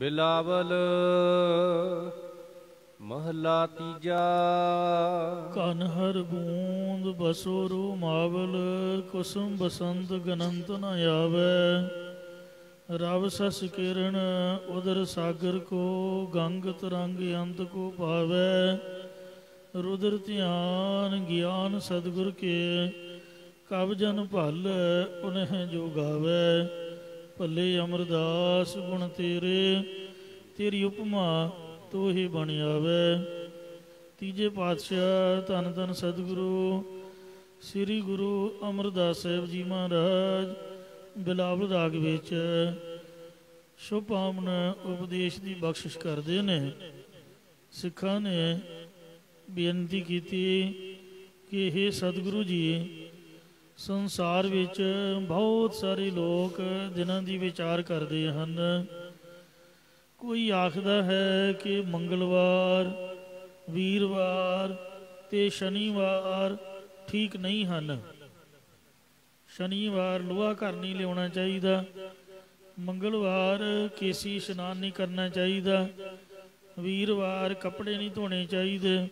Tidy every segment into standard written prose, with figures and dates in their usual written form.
ਬਿਲਾਵਲ ਮਹਲਾ ਤੀਜਾ। ਕਨ ਹਰ ਬੂੰਦ ਬਸੋ ਰੂ ਮਾਵਲ, ਕੁਸਮ ਬਸੰਤ ਗਨੰਤ ਨ ਆਵੈ। ਰਵ ਸਸ ਕਿਰਨ ਉਦਰ ਸਾਗਰ ਕੋ, ਗੰਗ ਤਰੰਗ ਅੰਤ ਕੋ ਪਾਵੈ। ਰੁਦਰ ਧਿਆਨ ਗਿਆਨ ਸਤਿਗੁਰ ਕੇ, ਕਬ ਜਨ ਭਲ ਉਨਹਿ ਜੋ ਗਾਵੈ। ਭੱਲੇ ਅਮਰਦਾਸ ਗੁਣ ਤੇਰੇ, ਤੇਰੀ ਉਪਮਾ ਤੋਹਿ ਬਣ ਆਵੈ। ਤੀਜੇ ਪਾਤਸ਼ਾਹ ਧੰਨ ਧੰਨ ਸਤਿਗੁਰੂ ਸ੍ਰੀ ਗੁਰੂ ਅਮਰਦਾਸ ਸਾਹਿਬ ਜੀ ਮਹਾਰਾਜ ਬਿਲਾਵਲ ਰਾਗ ਵਿੱਚ ਸ਼ੁਭ ਪਾਵਨ ਉਪਦੇਸ਼ ਦੀ ਬਖਸ਼ਿਸ਼ ਕਰਦੇ ਨੇ। ਸਿੱਖਾਂ ਨੇ ਬੇਨਤੀ ਕੀਤੀ ਕਿ ਇਹ ਸਤਿਗੁਰੂ ਜੀ, ਸੰਸਾਰ ਵਿੱਚ ਬਹੁਤ ਸਾਰੇ ਲੋਕ ਦਿਨਾਂ ਦੀ ਵਿਚਾਰ ਕਰਦੇ ਹਨ। ਕੋਈ ਆਖਦਾ ਹੈ ਕਿ ਮੰਗਲਵਾਰ, ਵੀਰਵਾਰ ਤੇ ਸ਼ਨੀਵਾਰ ਠੀਕ ਨਹੀਂ ਹਨ। ਸ਼ਨੀਵਾਰ ਲੋਹਾ ਘਰ ਨਹੀਂ ਲਿਆਉਣਾ ਚਾਹੀਦਾ, ਮੰਗਲਵਾਰ ਕੇਸੀ ਇਸ਼ਨਾਨ ਨਹੀਂ ਕਰਨਾ ਚਾਹੀਦਾ, ਵੀਰਵਾਰ ਕੱਪੜੇ ਨਹੀਂ ਧੋਣੇ ਚਾਹੀਦੇ।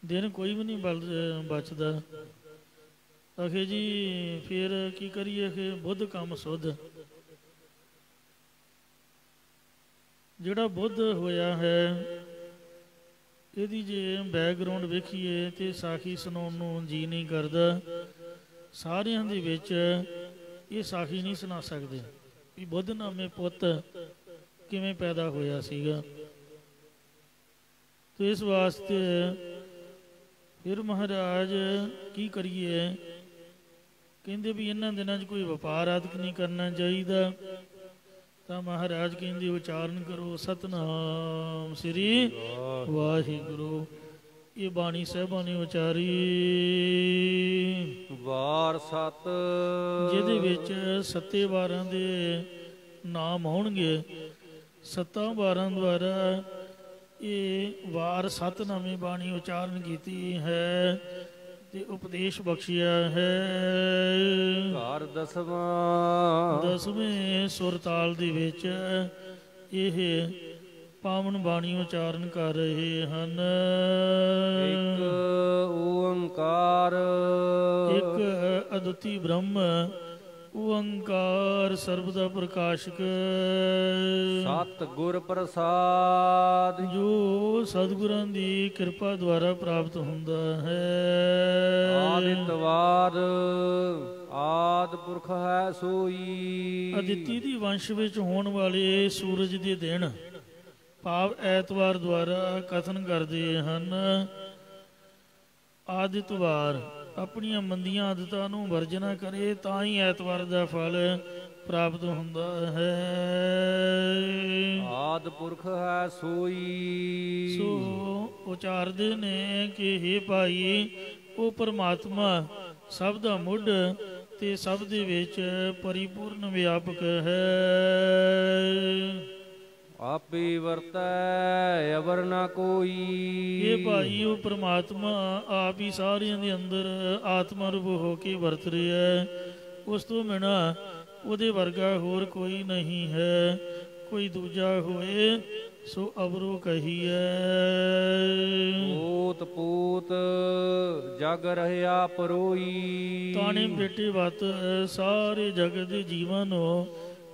ਦਿਨ ਕੋਈ ਵੀ ਨਹੀਂ ਬਚਦਾ। ਆਖੇ ਜੀ ਫਿਰ ਕੀ ਕਰੀਏ ਕਿ ਬੁੱਧ ਕੰਮ ਸੁੱਧ। ਜਿਹੜਾ ਬੁੱਧ ਹੋਇਆ ਹੈ, ਇਹਦੀ ਜੇ ਬੈਕਗਰਾਊਂਡ ਵੇਖੀਏ ਤੇ ਸਾਖੀ ਸੁਣਾਉਣ ਨੂੰ ਜੀ ਨਹੀਂ ਕਰਦਾ। ਸਾਰਿਆਂ ਦੇ ਵਿੱਚ ਇਹ ਸਾਖੀ ਨਹੀਂ ਸੁਣਾ ਸਕਦੇ ਵੀ ਬੁੱਧ ਨਾਮੇ ਪੁੱਤ ਕਿਵੇਂ ਪੈਦਾ ਹੋਇਆ ਸੀਗਾ। ਤੇ ਇਸ ਵਾਸਤੇ ਫਿਰ ਮਹਾਰਾਜ ਕੀ ਕਰੀਏ, ਕਹਿੰਦੇ ਵੀ ਇਹਨਾਂ ਦਿਨਾਂ 'ਚ ਕੋਈ ਵਪਾਰ ਆਦਿਕ ਨਹੀਂ ਕਰਨਾ ਚਾਹੀਦਾ। ਤਾਂ ਮਹਾਰਾਜ ਕਹਿੰਦੇ ਉਚਾਰਨ ਕਰੋ ਸਤਨਾਮ ਸ੍ਰੀ ਵਾਹਿਗੁਰੂ। ਇਹ ਬਾਣੀ ਸਾਹਿਬਾਂ ਨੇ ਉਚਾਰੀ। ਵਾਰ ਸਤ, ਜਿਹਦੇ ਵਿੱਚ ਸੱਤੇ ਵਾਰਾਂ ਦੇ ਨਾਮ ਆਉਣਗੇ। ਸੱਤਾਂ ਵਾਰਾਂ ਦੁਆਰਾ ਇਹ ਵਾਰ ਸਤਨਾਮੀ ਬਾਣੀ ਉਚਾਰਨ ਕੀਤੀ ਹੈ ਤੇ ਉਪਦੇਸ਼ ਬਖਸ਼ਿਆ ਹੈ। ਘਰ ਦਸਵਾਂ, ਦਸਵੇਂ ਸੁਰਤਾਲ ਦੇ ਵਿੱਚ ਇਹ ਪਾਵਨ ਬਾਣੀ ਉਚਾਰਨ ਕਰ ਰਹੇ ਹਨ। ਇੱਕ ਓੰਕਾਰ, ਇੱਕ ਅਦੁੱਤੀ ਬ੍ਰਹਮ ਓੰਕਾਰ ਸਰਬਦਾ ਪ੍ਰਕਾਸ਼ਕ। ਸਤ ਗੁਰ ਪ੍ਰਸਾਦ, ਜੋ ਸਤਿਗੁਰਾਂ ਦੀ ਕਿਰਪਾ ਦੁਆਰਾ ਪ੍ਰਾਪਤ ਹੁੰਦਾ ਹੈ। ਆਦਿਤਵਾਰ, ਆਦ ਪੁਰਖ ਹੈ ਸੋਈ। ਅਦਿੱਤੀ ਦੀ ਵੰਸ਼ ਵਿੱਚ ਹੋਣ ਵਾਲੇ ਸੂਰਜ ਦੇ ਦਿਨ ਭਾਵ ਐਤਵਾਰ ਦੁਆਰਾ ਕਥਨ ਕਰਦੇ ਹਨ। ਆਦਿਤਵਾਰ ਆਪਣੀਆਂ ਮੰਦੀਆਂ ਆਦਤਾਂ ਨੂੰ ਵਰਜਨਾ ਕਰੇ ਤਾਂ ਹੀ ਐਤਵਾਰ ਦਾ ਫਲ ਪ੍ਰਾਪਤ ਹੁੰਦਾ ਹੈ। ਆਦ ਪੁਰਖ ਹੈ ਸੋਈ। ਸੋ ਉਚਾਰਦੇ ਨੇ ਕਿ ਹੇ ਭਾਈ, ਉਹ ਪਰਮਾਤਮਾ ਸਭ ਦਾ ਮੁੱਢ ਤੇ ਸਭ ਦੇ ਵਿੱਚ ਪਰਿਪੂਰਨ ਵਿਆਪਕ ਹੈ। ਆਪੇ ਵਰਤੈ ਅਵਰ ਨਾ ਕੋਈ। ਇਹ ਭਾਈ ਉਹ ਪਰਮਾਤਮਾ ਆਪ ਹੀ ਸਾਰਿਆਂ ਦੇ ਅੰਦਰ ਆਤਮਾ ਰੂਪ ਹੋ ਕੇ ਵਰਤ ਰਿਹਾ ਹੈ। ਉਸ ਤੋਂ ਬਿਨਾਂ ਉਹਦੇ ਵਰਗਾ ਹੋਰ ਕੋਈ ਨਹੀਂ ਹੈ। ਕੋਈ ਦੂਜਾ ਹੋਏ ਸੋ ਅਵਰੋ ਕਹੀਐ। ਓਤ ਪੂਤ ਜਗ ਰਹਿਆ ਪਰੋਈ। ਤਾਣੇ ਬੇਟੇ ਵਤ ਸਾਰੇ ਜਗਤ ਦੇ ਜੀਵਾਂ ਨੂੰ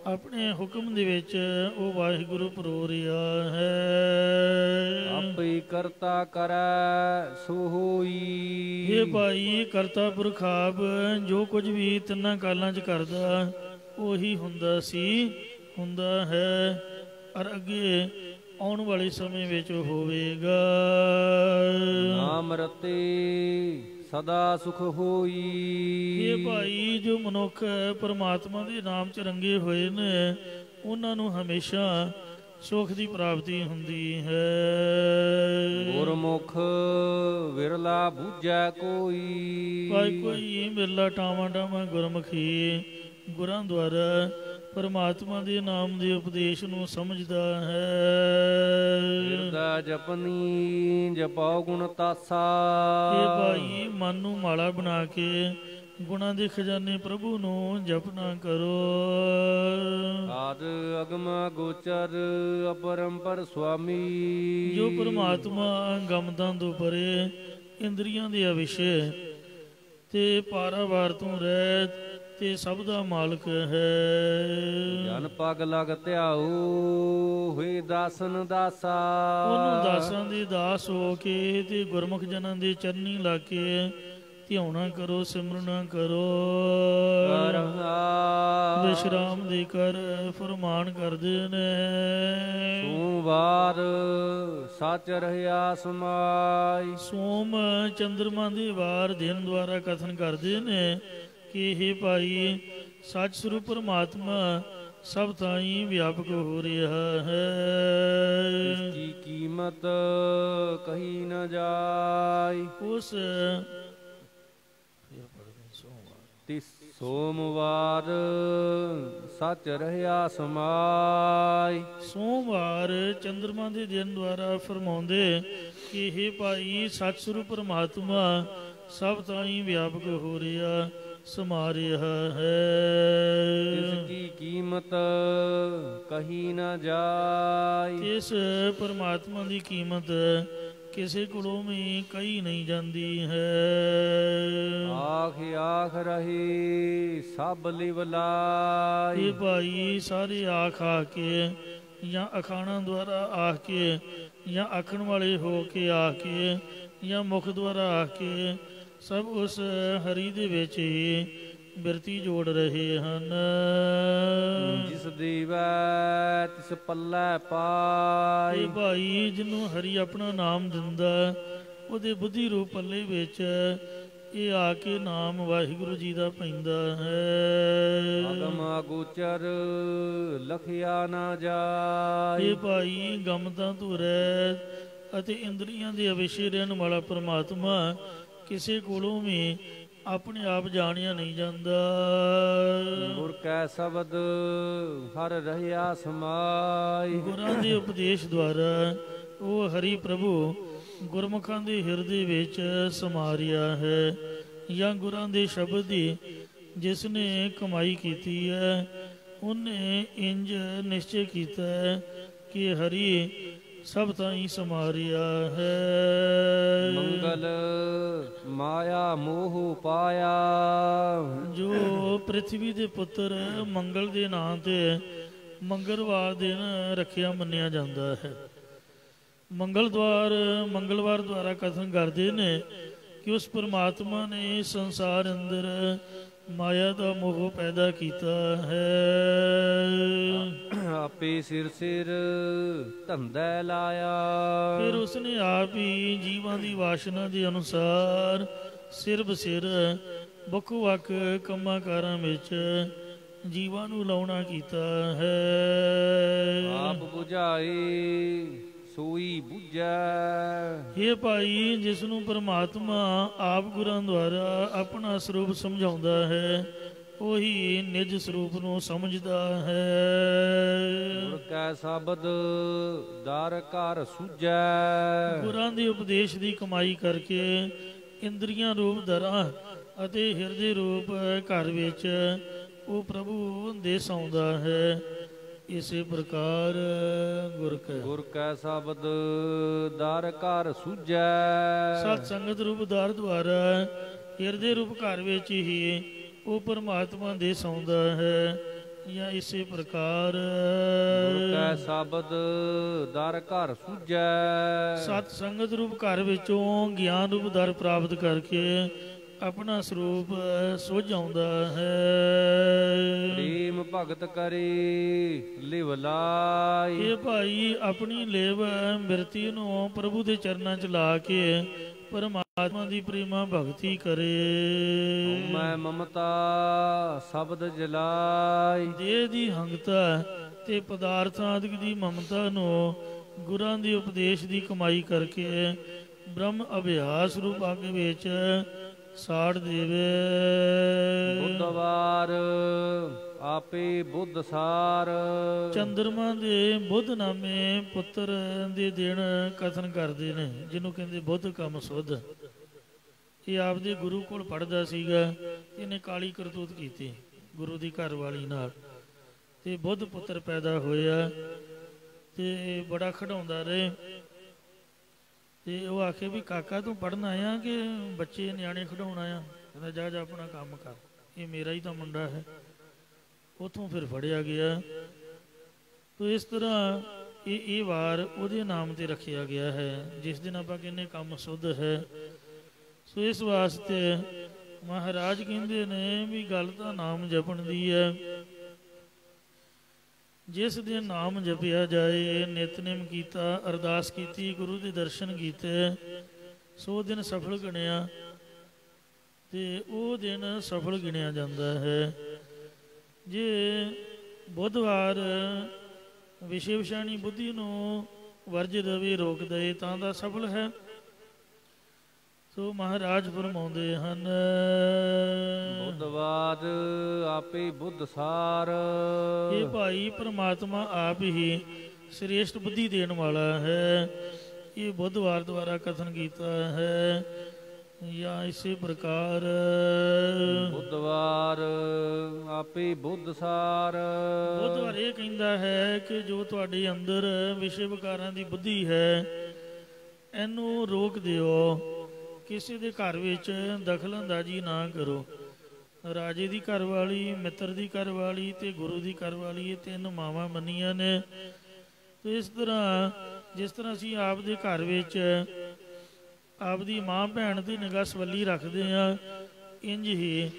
ਆਪਣੇ ਹੁਕਮ ਦੇ ਵਿੱਚ ਉਹ ਵਾਹਿਗੁਰੂ ਪਰੋ ਰਿਹਾ ਹੈ। ਆਪੇ ਕਰਤਾ ਕਰੈ ਸੋ ਹੋਈ। ਇਹ ਭਾਈ ਕਰਤਾ ਪੁਰਖ ਆਪ ਜੋ ਕੁਝ ਵੀ ਤਿੰਨਾਂ ਕਾਲਾਂ 'ਚ ਕਰਦਾ ਉਹੀ ਹੁੰਦਾ ਸੀ, ਹੁੰਦਾ ਹੈ ਔਰ ਅੱਗੇ ਆਉਣ ਵਾਲੇ ਸਮੇਂ ਵਿੱਚ ਹੋਵੇਗਾ। ਨਾਮ ਰਤੇ ਸਦਾ ਸੁਖ ਹੋਈ। ਇਹ ਭਾਈ ਜੋ ਮਨੁੱਖ ਪਰਮਾਤਮਾ ਦੇ ਨਾਮ 'ਚ ਰੰਗੇ ਹੋਏ ਨੇ, ਉਹਨਾਂ ਨੂੰ ਹਮੇਸ਼ਾ ਸੁਖ ਦੀ ਪ੍ਰਾਪਤੀ ਹੁੰਦੀ ਹੈ। ਗੁਰਮੁਖ ਵਿਰਲਾ ਬੂਝੈ ਕੋਈ। ਭਾਈ ਕੋਈ ਬਿਰਲਾ ਟਾਵਾਂ ਟਾਵਾਂ ਗੁਰਮੁਖੀ ਗੁਰਾਂ ਦੁਆਰਾ ਪਰਮਾਤਮਾ ਦੇ ਨਾਮ ਦੇ ਉਪਦੇਸ਼ ਨੂੰ ਸਮਝਦਾ ਹੈ। ਹਿਰਦਾ ਜਪਨੀ ਜਪਾਉ ਗੁਣ ਤਾਸਾ। ਇਹ ਭਾਈ ਮਨ ਨੂੰ ਮਾਲਾ ਬਣਾ ਕੇ ਗੁਣਾਂ ਦੇ ਖਜ਼ਾਨੇ ਪ੍ਰਭੂ ਨੂੰ ਜਪਨਾ ਕਰੋ। ਆਦ ਅਗਮ ਗੋਚਰ ਅਪਰੰਪਰ ਸੁਆਮੀ। ਜੋ ਪਰਮਾਤਮਾ ਗਮਦਾਂ ਤੋਂ ਪਰੇ, ਇੰਦਰੀਆਂ ਦੇ ਅਵਿਸ਼ੇ ਤੇ ਪਾਰਾਵਾਰ ਤੋਂ ਰਹਿਤ ਤੇ ਸਭ ਦਾ ਮਾਲਕ ਹੈ। ਜਨ ਪਗ ਲਗ ਧਿਆਉ ਹੋਏ ਦਾਸਨ ਦਾਸਾ। ਉਹਨੂੰ ਦਾਸਾਂ ਦੇ ਦਾਸ ਹੋ ਕੇ ਤੇ ਗੁਰਮੁਖ ਜਨਾਂ ਦੇ ਚਰਨੀ ਲਾ ਕੇ ਧਿਆਉਣਾ ਕਰੋ, ਸਿਮਰਨਾ ਕਰੋ। ਵਿਸ਼ਰਾਮ ਦੇ ਕਰ ਫਰਮਾਨ ਕਰਦੇ ਨੇ। ਸੋਮਵਾਰ ਸੱਚ ਰਹਿਆ ਸਮਾਈ। ਸੋਮ ਚੰਦਰਮਾ ਦੇ ਵਾਰ ਦਿਨ ਦੁਆਰਾ ਕਥਨ ਕਰਦੇ ਨੇ ਕਿ ਇਹ ਭਾਈ ਸੱਚ ਸਰੂਪ ਪਰਮਾਤਮਾ ਸਭ ਥਾਈਂ ਵਿਆਪਕ ਹੋ ਰਿਹਾ ਹੈ। ਇਸ ਦੀ ਕੀਮਤ ਕਹੀ ਨਾ ਜਾਏ। ਉਸ ਤਿਸ ਸੋਮਵਾਰ ਸੱਚ ਰਹਿਆ ਸਮਾਈ। ਸੋਮਵਾਰ ਚੰਦਰਮਾ ਦੇ ਦਿਨ ਦੁਆਰਾ ਫਰਮਾਉਂਦੇ ਕਿ ਇਹ ਭਾਈ ਸੱਚ ਸਰੂਪ ਪਰਮਾਤਮਾ ਸਭ ਥਾਈਂ ਵਿਆਪਕ ਹੋ ਰਿਹਾ, ਸਮਾ ਰਿਹਾ ਹੈ। ਇਸ ਦੀ ਕੀਮਤ ਕਹੀ ਨਾ ਜਾਏ। ਇਸ ਪਰਮਾਤਮਾ ਦੀ ਕੀਮਤ ਕਿਸੇ ਕੋਲੋਂ ਵੀ ਕਹੀ ਨਹੀਂ ਜਾਂਦੀ ਹੈ। ਆਖ ਆਖ ਰਹੇ ਸਭ ਲਿਵਲਾਈ। ਇਹ ਭਾਈ ਸਾਰੇ ਆਖ ਆ ਕੇ ਜਾਂ ਅਖਾਣਾਂ ਦੁਆਰਾ ਆਖ ਕੇ ਜਾਂ ਆਖਣ ਵਾਲੇ ਹੋ ਕੇ ਆ ਕੇ ਜਾਂ ਮੁਖ ਦੁਆਰਾ ਆ ਕੇ ਸਭ ਉਸ ਹਰੀ ਦੇ ਵਿੱਚ ਹੀ ਬਿਰਤੀ ਜੋੜ ਰਹੇ ਹਨ। ਜਿਸ ਦੀਵੈ ਤਿਸ ਪੱਲੇ ਪਾਈ। ਇਹ ਭਾਈ ਜਿਹਨੂੰ ਹਰੀ ਆਪਣਾ ਨਾਮ ਦਿੰਦਾ, ਉਹਦੇ ਬੁੱਧੀ ਰੂਪ ਪੱਲੇ ਵਿੱਚ ਇਹ ਆ ਕੇ ਨਾਮ ਵਾਹਿਗੁਰੂ ਜੀ ਦਾ ਪੈਂਦਾ ਹੈ। ਅਗਮ ਅਗੋਚਰ ਲਖਿਆ ਨਾ ਜਾਏ। ਇਹ ਭਾਈ ਗਮਤਾਂ ਤੋਂ ਰਹਿਤ ਅਤੇ ਇੰਦਰੀਆਂ ਦੇ ਅਵਿਸ਼ੇ ਰਹਿਣ ਵਾਲਾ ਪਰਮਾਤਮਾ ਕਿਸੇ ਕੋਲੋਂ ਵੀ ਆਪਣੇ ਆਪ ਜਾਣਿਆ ਨਹੀਂ ਜਾਂਦਾ। ਗੁਰ ਕੈ ਸ਼ਬਦ ਹਰ ਰਹਿਆ ਸਮਾਈ। ਗੁਰਾਂ ਦੇ ਉਪਦੇਸ਼ ਦੁਆਰਾ ਉਹ ਹਰੀ ਪ੍ਰਭੂ ਗੁਰਮੁਖਾਂ ਦੇ ਹਿਰਦੇ ਵਿੱਚ ਸਮਾ ਰਿਹਾ ਹੈ। ਜਾਂ ਗੁਰਾਂ ਦੇ ਸ਼ਬਦ ਦੀ ਜਿਸ ਨੇ ਕਮਾਈ ਕੀਤੀ ਹੈ, ਉਹਨੇ ਇੰਜ ਨਿਸ਼ਚੈ ਕੀਤਾ ਹੈ ਕਿ ਹਰੀ ਸਭ ਥਾਈਂ ਸਮਾ ਰਿਹਾ ਹੈ। ਮੰਗਲ ਮਾਇਆ ਮੋਹ ਪਾਇਆ। ਜੋ ਪ੍ਰithvi ਦੇ ਪੁੱਤਰ ਮੰਗਲ ਦੇ ਨਾਂ ਤੇ ਮੰਗਲਵਾਰ ਦਿਨ ਰੱਖਿਆ ਮੰਨਿਆ ਜਾਂਦਾ ਹੈ। ਮੰਗਲਵਾਰ ਦੁਆਰਾ ਕਥਨ ਕਰਦੇ ਨੇ ਕਿ ਉਸ ਪਰਮਾਤਮਾ ਨੇ ਸੰਸਾਰ ਅੰਦਰ ਮਾਇਆ ਦਾ ਮੋਹ ਪੈਦਾ ਕੀਤਾ ਹੈ। ਆਪੇ ਸਿਰ ਸਿਰ ਧੰਦਾ ਲਾਇਆ। ਫਿਰ ਉਸਨੇ ਆਪ ਹੀ ਜੀਵਾਂ ਦੀ ਵਾਸ਼ਨਾ ਦੇ ਅਨੁਸਾਰ ਸਿਰ ਬਸਿਰ ਵੱਖ ਵੱਖ ਕੰਮਾਂ ਕਾਰਾਂ ਵਿੱਚ ਜੀਵਾਂ ਨੂੰ ਲਾਉਣਾ ਕੀਤਾ ਹੈ। ਆਪ ਬੁਝਾਏ ਸੋਈ ਬੁਝੈ। ਇਹ ਭਾਈ ਜਿਸ ਨੂੰ ਪਰਮਾਤਮਾ ਆਪ ਗੁਰਾਂ ਦੁਆਰਾ ਆਪਣਾ ਸਰੂਪ ਸਮਝਾਉਂਦਾ ਹੈ, ਉਹੀ ਨਿਜ ਸਰੂਪ ਨੂੰ ਸਮਝਦਾ ਹੈ। ਗੁਰ ਕੈ ਸ਼ਬਦ ਦਰ ਘਰ ਸੁਝੈ। ਗੁਰਾਂ ਦੇ ਉਪਦੇਸ਼ ਦੀ ਕਮਾਈ ਕਰਕੇ ਇੰਦਰੀਆਂ ਰੂਪ ਦਰਾਂ ਅਤੇ ਹਿਰਦੇ ਰੂਪ ਘਰ ਵਿੱਚ ਉਹ ਪ੍ਰਭੂ ਦੇ ਸੌਂਦਾ ਹੈ। ਇਸੇ ਪ੍ਰਕਾਰ ਗੁਰ ਕੈ ਸ਼ਬਦ ਦਰ ਘਰ ਸੁਝੈ। ਸਤ ਸੰਗਤ ਰੂਪ ਦਰ ਦੁਆਰਾ ਹਿਰਦੇ ਰੂਪ ਘਰ ਵਿੱਚ ਹੀ ਉਹ ਪਰਮਾਤਮਾ ਦੇ ਸੌਂਦਾ ਹੈ। ਜਾਂ ਇਸੇ ਪ੍ਰਕਾਰ ਗੁਰ ਕੈ ਸ਼ਬਦ ਦਰ ਘਰ ਸੁਝੈ। ਸਤ ਸੰਗਤ ਰੂਪ ਘਰ ਵਿੱਚੋਂ ਗਿਆਨ ਰੂਪ ਦਰ ਪ੍ਰਾਪਤ ਕਰਕੇ ਆਪਣਾ ਸਰੂਪ ਸੁਝ ਆਉਂਦਾ ਹੈ। ਪ੍ਰੇਮ ਭਗਤ ਕਰੇ ਲਿਵ ਲਾਈ। ਇਹ ਭਾਈ ਆਪਣੀ ਲੇਵ ਬਿਰਤੀ ਨੂੰ ਪ੍ਰਭੂ ਦੇ ਚਰਨਾਂ 'ਚ ਲਾ ਕੇ ਪਰਮਾਤਮਾ ਦੀ ਪ੍ਰੇਮਾ ਭਗਤੀ ਕਰੇ। ਮੈਂ ਮਮਤਾ ਸ਼ਬਦ ਜਲਾਈ। ਦੇਹ ਦੀ ਹੰਗਤਾ ਤੇ ਪਦਾਰਥਾਂ ਆਦਿਕ ਦੀ ਮਮਤਾ ਨੂੰ ਗੁਰਾਂ ਦੇ ਉਪਦੇਸ਼ ਦੀ ਕਮਾਈ ਕਰਕੇ ਬ੍ਰਹਮ ਅਭਿਆਸ ਰੂਪ ਅੱਗ ਵਿੱਚ ਸਾੜ ਦੇਵੇ। ਬੁੱਧਵਾਰ ਆਪੇ ਬੁੱਧ ਸਾਰ। ਚੰਦਰਮਾ ਦੇ ਬੁੱਧ ਨਾਮੇ ਪੁੱਤਰ ਦੇ ਦਿਨ ਕਥਨ ਕਰਦੇ ਨੇ, ਜਿਹਨੂੰ ਕਹਿੰਦੇ ਬੁੱਧ ਕੰਮ ਸੁਧ। ਇਹ ਆਪਦੇ ਗੁਰੂ ਕੋਲ ਪੜ੍ਹਦਾ ਸੀਗਾ। ਇਹਨੇ ਕਾਲੀ ਕਰਤੂਤ ਕੀਤੀ ਗੁਰੂ ਦੀ ਘਰ ਵਾਲੀ ਨਾਲ, ਤੇ ਬੁੱਧ ਪੁੱਤਰ ਪੈਦਾ ਹੋਇਆ ਤੇ ਬੜਾ ਖਿਡਾਉਂਦਾ ਰਹੇ। ਤੇ ਉਹ ਆਖੇ ਵੀ ਕਾਕਾ ਤੂੰ ਪੜ੍ਹਨ ਆਇਆ ਕਿ ਬੱਚੇ ਨਿਆਣੇ ਖਿਡਾਉਣ ਆਇਆ? ਕਹਿੰਦਾ ਜਾ ਜਾ ਆਪਣਾ ਕੰਮ ਕਰ, ਇਹ ਮੇਰਾ ਹੀ ਤਾਂ ਮੁੰਡਾ ਹੈ। ਉੱਥੋਂ ਫਿਰ ਫੜਿਆ ਗਿਆ। ਤੋ ਇਸ ਤਰ੍ਹਾਂ ਇਹ ਵਾਰ ਉਹਦੇ ਨਾਮ ਤੇ ਰੱਖਿਆ ਗਿਆ ਹੈ, ਜਿਸ ਦਿਨ ਆਪਾਂ ਕਹਿੰਦੇ ਕੰਮ ਸੁੱਧ ਹੈ। ਸੋ ਇਸ ਵਾਸਤੇ ਮਹਾਰਾਜ ਕਹਿੰਦੇ ਨੇ ਵੀ ਗੱਲ ਤਾਂ ਨਾਮ ਜਪਣ ਦੀ ਹੈ। ਜਿਸ ਦਿਨ ਨਾਮ ਜਪਿਆ ਜਾਏ, ਨਿਤਨੇਮ ਕੀਤਾ, ਅਰਦਾਸ ਕੀਤੀ, ਗੁਰੂ ਦੇ ਦਰਸ਼ਨ ਕੀਤੇ, ਸੋ ਦਿਨ ਸਫਲ ਗਿਣਿਆ ਤੇ ਉਹ ਦਿਨ ਸਫਲ ਗਿਣਿਆ ਜਾਂਦਾ ਹੈ। ਜੇ ਬੁੱਧਵਾਰ ਵਿਸ਼ੇ ਵਿਸ਼ਾਣੀ ਬੁੱਧੀ ਨੂੰ ਵਰਜ ਦੇਵੇ, ਰੋਕ ਦੇ, ਤਾਂ ਦਾ ਸਫਲ ਹੈ। ਸੋ ਮਹਾਰਾਜ ਫਰਮਾਉਂਦੇ ਹਨ, ਬੁੱਧਵਾਦ ਆਪੇ ਬੁੱਧ ਸਾਰ। ਇਹ ਭਾਈ ਪ੍ਰਮਾਤਮਾ ਆਪ ਹੀ ਸ੍ਰੇਸ਼ਟ ਬੁੱਧੀ ਦੇਣ ਵਾਲਾ ਹੈ। ਇਹ ਬੁੱਧਵਾਰ ਦੁਆਰਾ ਕਥਨ ਕੀਤਾ ਹੈ। ਜਾਂ ਇਸੇ ਪ੍ਰਕਾਰ ਬੁੱਧਵਾਰ ਆਪੇ ਬੁੱਧ ਸਾਰ। ਬੁੱਧਵਾਰ ਇਹ ਕਹਿੰਦਾ ਹੈ ਕਿ ਜੋ ਤੁਹਾਡੇ ਅੰਦਰ ਵਿਸ਼ੇ ਵਿਕਾਰਾਂ ਦੀ ਬੁੱਧੀ ਹੈ, ਇਹਨੂੰ ਰੋਕ ਦਿਓ। ਕਿਸੇ ਦੇ ਘਰ ਵਿੱਚ ਦਖਲ ਅੰਦਾਜ਼ੀ ਨਾ ਕਰੋ। ਰਾਜੇ ਦੀ ਘਰ ਵਾਲੀ, ਮਿੱਤਰ ਦੀ ਘਰ ਵਾਲੀ ਤੇ ਗੁਰੂ ਦੀ ਘਰ ਵਾਲੀ, ਇਹ ਤਿੰਨ ਮਾਵਾਂ ਮੰਨੀਆਂ ਨੇ। ਤੇ ਇਸ ਤਰ੍ਹਾਂ ਜਿਸ ਤਰ੍ਹਾਂ ਅਸੀਂ ਆਪ ਦੇ ਘਰ ਵਿੱਚ ਆਪਦੀ ਮਾਂ ਭੈਣ ਦੀ ਨਿਗਾਹ ਸਵੱਲੀ ਰੱਖਦੇ ਹਾਂ, ਇੰਝ ਹੀ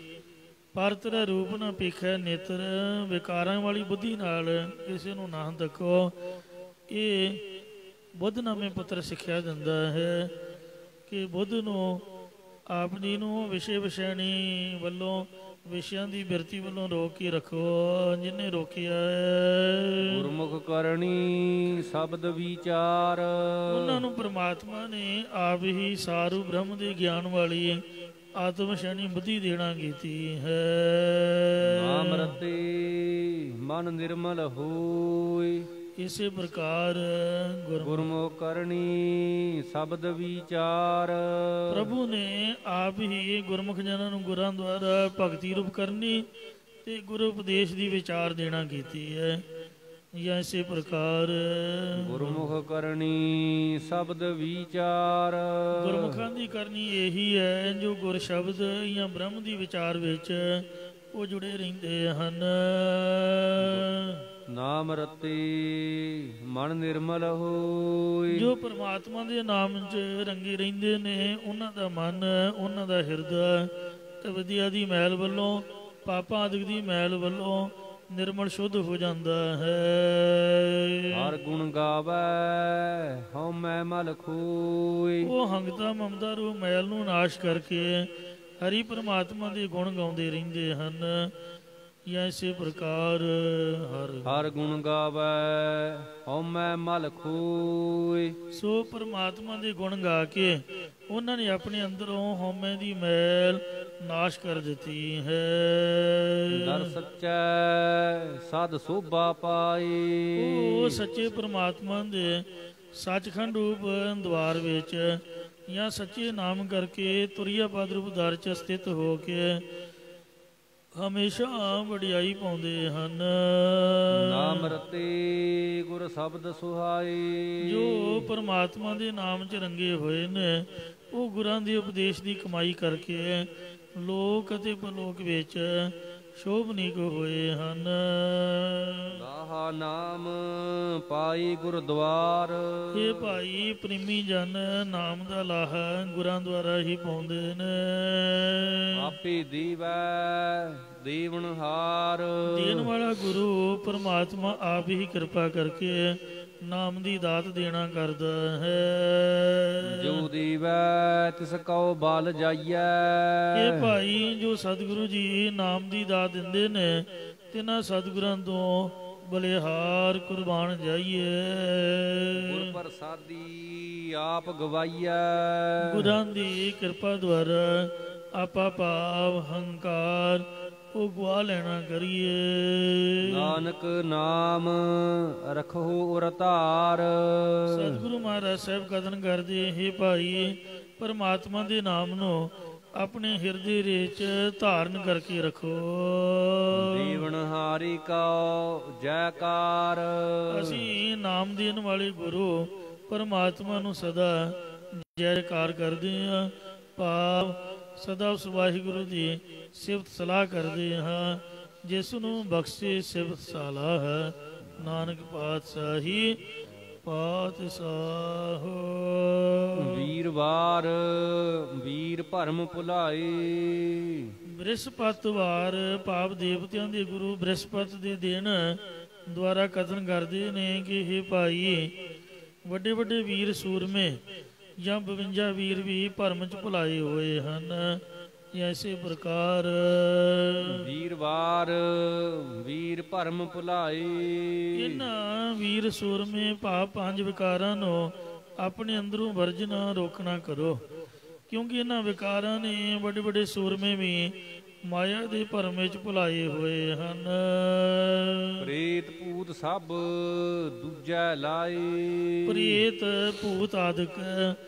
ਪਰਤਰ ਰੂਪ ਨਾ ਪੇਖੈ ਨੇਤਰ। ਵਿਕਾਰਾਂ ਵਾਲੀ ਬੁੱਧੀ ਨਾਲ ਕਿਸੇ ਨੂੰ ਨਾ ਦੇਖੋ। ਇਹ ਬੁੱਧਨਾਮੇ ਪੁੱਤਰ ਸਿੱਖਿਆ ਦਿੰਦਾ ਹੈ ਕਿ ਬੁੱਧ ਨੂੰ ਆਪ ਜੀ ਨੂੰ ਵਿਸ਼ੇ ਵਿਸ਼ੈਣੀ ਵੱਲੋਂ, ਵਿਸ਼ਿਆਂ ਦੀ ਬਿਰਤੀ ਵੱਲੋਂ ਰੋਕ ਕੇ ਰੱਖੋ। ਜਿਹਨੇ ਰੋਕਿਆ ਗੁਰਮੁਖ ਕਰਨੀ ਸ਼ਬਦ ਵਿਚਾਰ। ਉਹਨਾਂ ਨੂੰ ਪ੍ਰਮਾਤਮਾ ਨੇ ਆਪ ਹੀ ਸਾਰੂ ਬ੍ਰਹਮ ਦੇ ਗਿਆਨ ਵਾਲੀ ਆਤਮ ਸ਼ੈਣੀ ਬੁੱਧੀ ਦੇਣਾ ਕੀਤੀ ਹੈ। ਨਾਮ ਰਤੇ ਮਨ ਨਿਰਮਲ ਹੋਇ। ਇਸੇ ਪ੍ਰਕਾਰ ਗੁਰਮੁਖ ਕਰਨੀ ਸ਼ਬਦ ਵਿਚਾਰ। ਪ੍ਰਭੂ ਨੇ ਆਪ ਹੀ ਗੁਰਮੁਖ ਜਨਾਂ ਨੂੰ ਗੁਰਾਂ ਦੁਆਰਾ ਭਗਤੀ ਰੂਪ ਕਰਨੀ ਤੇ ਗੁਰੂ ਉਪਦੇਸ਼ ਦੀ ਵਿਚਾਰ ਦੇਣਾ ਕੀਤੀ ਹੈ। ਜਾਂ ਇਸੇ ਪ੍ਰਕਾਰ ਗੁਰਮੁਖ ਕਰਨੀ ਸ਼ਬਦ ਵਿਚਾਰ। ਗੁਰਮੁਖਾਂ ਦੀ ਕਰਨੀ ਇਹੀ ਹੈ ਜੋ ਗੁਰ ਸ਼ਬਦ ਜਾਂ ਬ੍ਰਹਮ ਦੀ ਵਿਚਾਰ ਵਿੱਚ ਉਹ ਜੁੜੇ ਰਹਿੰਦੇ ਹਨ। ਨਾਮ ਰਤੇ ਮਨ ਨਿਰਮਲ ਹੋਇ। ਜੋ ਪਰਮਾਤਮਾ ਦੇ ਨਾਮ 'ਚ ਰੰਗੇ ਰਹਿੰਦੇ ਨੇ, ਉਹਨਾਂ ਦਾ ਮਨ, ਉਹਨਾਂ ਦਾ ਹਿਰਦਾ ਵਿਦਿਆ ਦੀ ਮੈਲ ਵੱਲੋਂ, ਪਾਪਾਂ ਆਦਿਕ ਦੀ ਮੈਲ ਵੱਲੋਂ ਨਿਰਮਲ ਸ਼ੁੱਧ ਹੋ ਜਾਂਦਾ ਹੈ। ਹਰ ਗੁਣ ਗਾਵੈ ਹਉ ਮੈਂ ਮਲ ਖੋਇ। ਉਹ ਹੰਗਤਾ ਮਮਤਾ ਰੂਪ ਮੈਲ ਨੂੰ ਨਾਸ਼ ਕਰਕੇ ਹਰੀ ਪਰਮਾਤਮਾ ਦੇ ਗੁਣ ਗਾਉਂਦੇ ਰਹਿੰਦੇ ਹਨ। ਜਾਂ ਇਸੇ ਪ੍ਰਕਾਰ ਹਰ ਗੁਣ ਗਾਵੈ ਹਉ ਮੈਂ ਮਲ ਖੋਇ। ਸੋ ਪਰਮਾਤਮਾ ਦੇ ਗੁਣ ਗਾ ਕੇ ਉਹਨਾਂ ਨੇ ਆਪਣੇ ਅੰਦਰੋਂ ਹਉਮੈ ਦੀ ਮੈਲ ਨਾਸ਼ ਕਰ ਦਿੱਤੀ ਹੈ। ਦਰ ਸੱਚੈ ਸਦ ਸੋਭਾ ਪਾਈ। ਉਹ ਸੱਚੇ ਪਰਮਾਤਮਾ ਦੇ ਸੱਚਖੰਡ ਰੂਪ ਦਵਾਰ ਵਿੱਚ ਜਾਂ ਸੱਚੇ ਨਾਮ ਕਰਕੇ ਤੁਰਿਆ ਪਦ ਰੂਪ ਦਰ 'ਚ ਸਥਿਤ ਹੋ ਕੇ ਹਮੇਸ਼ਾ ਵਡਿਆਈ ਪਾਉਂਦੇ ਹਨ। ਨਾਮ ਰਤੇ ਗੁਰ ਸ਼ਬਦ ਸੁਹਾਈ। ਜੋ ਪਰਮਾਤਮਾ ਦੇ ਨਾਮ 'ਚ ਰੰਗੇ ਹੋਏ ਨੇ, ਉਹ ਗੁਰਾਂ ਦੇ ਉਪਦੇਸ਼ ਦੀ ਕਮਾਈ ਕਰਕੇ ਲੋਕ ਅਤੇ ਪਰਲੋਕ ਵਿੱਚ ਸ਼ੋਭਨੀਕ ਹੋਏ ਹਨ। ਲਾਹਾ ਨਾਮ ਪਾਈ ਗੁਰਦੁਆਰ। ਇਹ ਭਾਈ ਪ੍ਰੇਮੀ ਜਨ ਨਾਮ ਦਾ ਲਾਹਾ ਗੁਰਾਂ ਦੁਆਰਾ ਹੀ ਪਾਉਂਦੇ ਨੇ। ਆਪੇ ਦੀਵੈ ਦੇਵਨਹਾਰ। ਦੇਣ ਵਾਲਾ ਗੁਰੂ ਪਰਮਾਤਮਾ ਆਪ ਹੀ ਕਿਰਪਾ ਕਰਕੇ ਨਾਮ ਦੀ ਦਾਤ ਦੇਣਾ ਕਰਦਾ ਹੈ। ਜੋ ਦੀਵੈ ਤਿਸ ਕਉ ਬਲ ਜਾਈਐ। ਇਹ ਭਾਈ ਜੋ ਸਤਿਗੁਰੂ ਜੀ ਨਾਮ ਦੀ ਦਾਤ ਦਿੰਦੇ ਨੇ, ਤਿਨਾਂ ਸਤਿਗੁਰਾਂ ਤੋਂ ਬਲਿਹਾਰ ਕੁਰਬਾਨ ਜਾਈਏ। ਗੁਰ ਪ੍ਰਸਾਦੀ ਆਪ ਗਵਾਈਐ। ਗੁਰਾਂ ਦੀ ਕਿਰਪਾ ਦੁਆਰਾ ਆਪਾ ਭਾਵ ਹੰਕਾਰ ਉਹ ਗਵਾ ਲੈਣਾ ਕਰੀਏ। ਨਾਨਕ ਨਾਮ ਰਖੋ ਉਰ ਧਾਰ। ਸਤਿਗੁਰੂ ਮਹਾਰਾਜ ਸਾਹਿਬ ਕਥਨ ਕਰਦੇ, ਹੇ ਭਾਈ ਪਰਮਾਤਮਾ ਦੇ ਨਾਮ ਨੂੰ ਆਪਣੇ ਹਿਰਦੇ ਵਿੱਚ ਧਾਰਨ ਕਰਕੇ ਰੱਖੋ। ਦੇਵਨਹਾਰੀ ਕਾ ਜੈਕਾਰ। ਅਸੀਂ ਨਾਮ ਦੇਣ ਵਾਲੇ ਗੁਰੂ ਪਰਮਾਤਮਾ ਨੂੰ ਸਦਾ ਜੈਕਾਰ ਕਰਦੇ ਹਾਂ। ਭਾਵ ਸਦਾ ਉਸ ਵਾਹਿਗੁਰੂ ਦੀ ਸਿਫਤ ਸਲਾਹ ਕਰਦੇ ਹਾਂ ਜਿਸ ਨੂੰ ਬਖਸ਼ੇ ਸਿਫਤ ਸਾਲਾ ਹੈ। ਨਾਨਕ ਪਾਤਸ਼ਾਹੀ ਪਾਤਸ਼ਾਹ। ਵੀਰਵਾਰ ਵੀਰ ਭਰਮ ਭੁਲਾਏ। ਬ੍ਰਿਹਸਪਤਵਾਰ ਭਾਵ ਦੇਵਤਿਆਂ ਦੇ ਗੁਰੂ ਬ੍ਰਿਹਸਪਤ ਦੇ ਦਿਨ ਦੁਆਰਾ ਕਥਨ ਕਰਦੇ ਨੇ ਕਿ ਇਹ ਭਾਈ ਵੱਡੇ ਵੱਡੇ ਵੀਰ ਸੂਰਮੇ ਜਾਂ 52 ਵੀਰ ਵੀ ਭਰਮ ਚ ਭੁਲਾਏ ਹੋਏ ਹਨ। ਐਸੇ ਪ੍ਰਕਾਰ ਵੀਰਵਾਰ ਵੀਰ ਭਰਮ ਭੁਲਾਏ। ਇਹਨਾਂ ਵੀਰ ਸੂਰਮੇ ਭਾਵ 5 ਵਿਕਾਰਾਂ ਨੂੰ ਆਪਣੇ ਅੰਦਰੋਂ ਵਰਜਣਾ ਰੋਕਣਾ ਕਰੋ, ਕਿਉਂਕਿ ਇਹਨਾਂ ਵਿਕਾਰਾਂ ਨੇ ਵੱਡੇ ਵੱਡੇ ਸੂਰਮੇ ਵੀ ਮਾਇਆ ਦੇ ਭਰਮ ਵਿੱਚ ਭੁਲਾਏ ਹੋਏ ਹਨ। ਪ੍ਰੇਤ ਭੂਤ ਸਭ ਦੂਜੈ ਲਾਏ। ਪ੍ਰੇਤ ਭੂਤ ਆਦਿਕ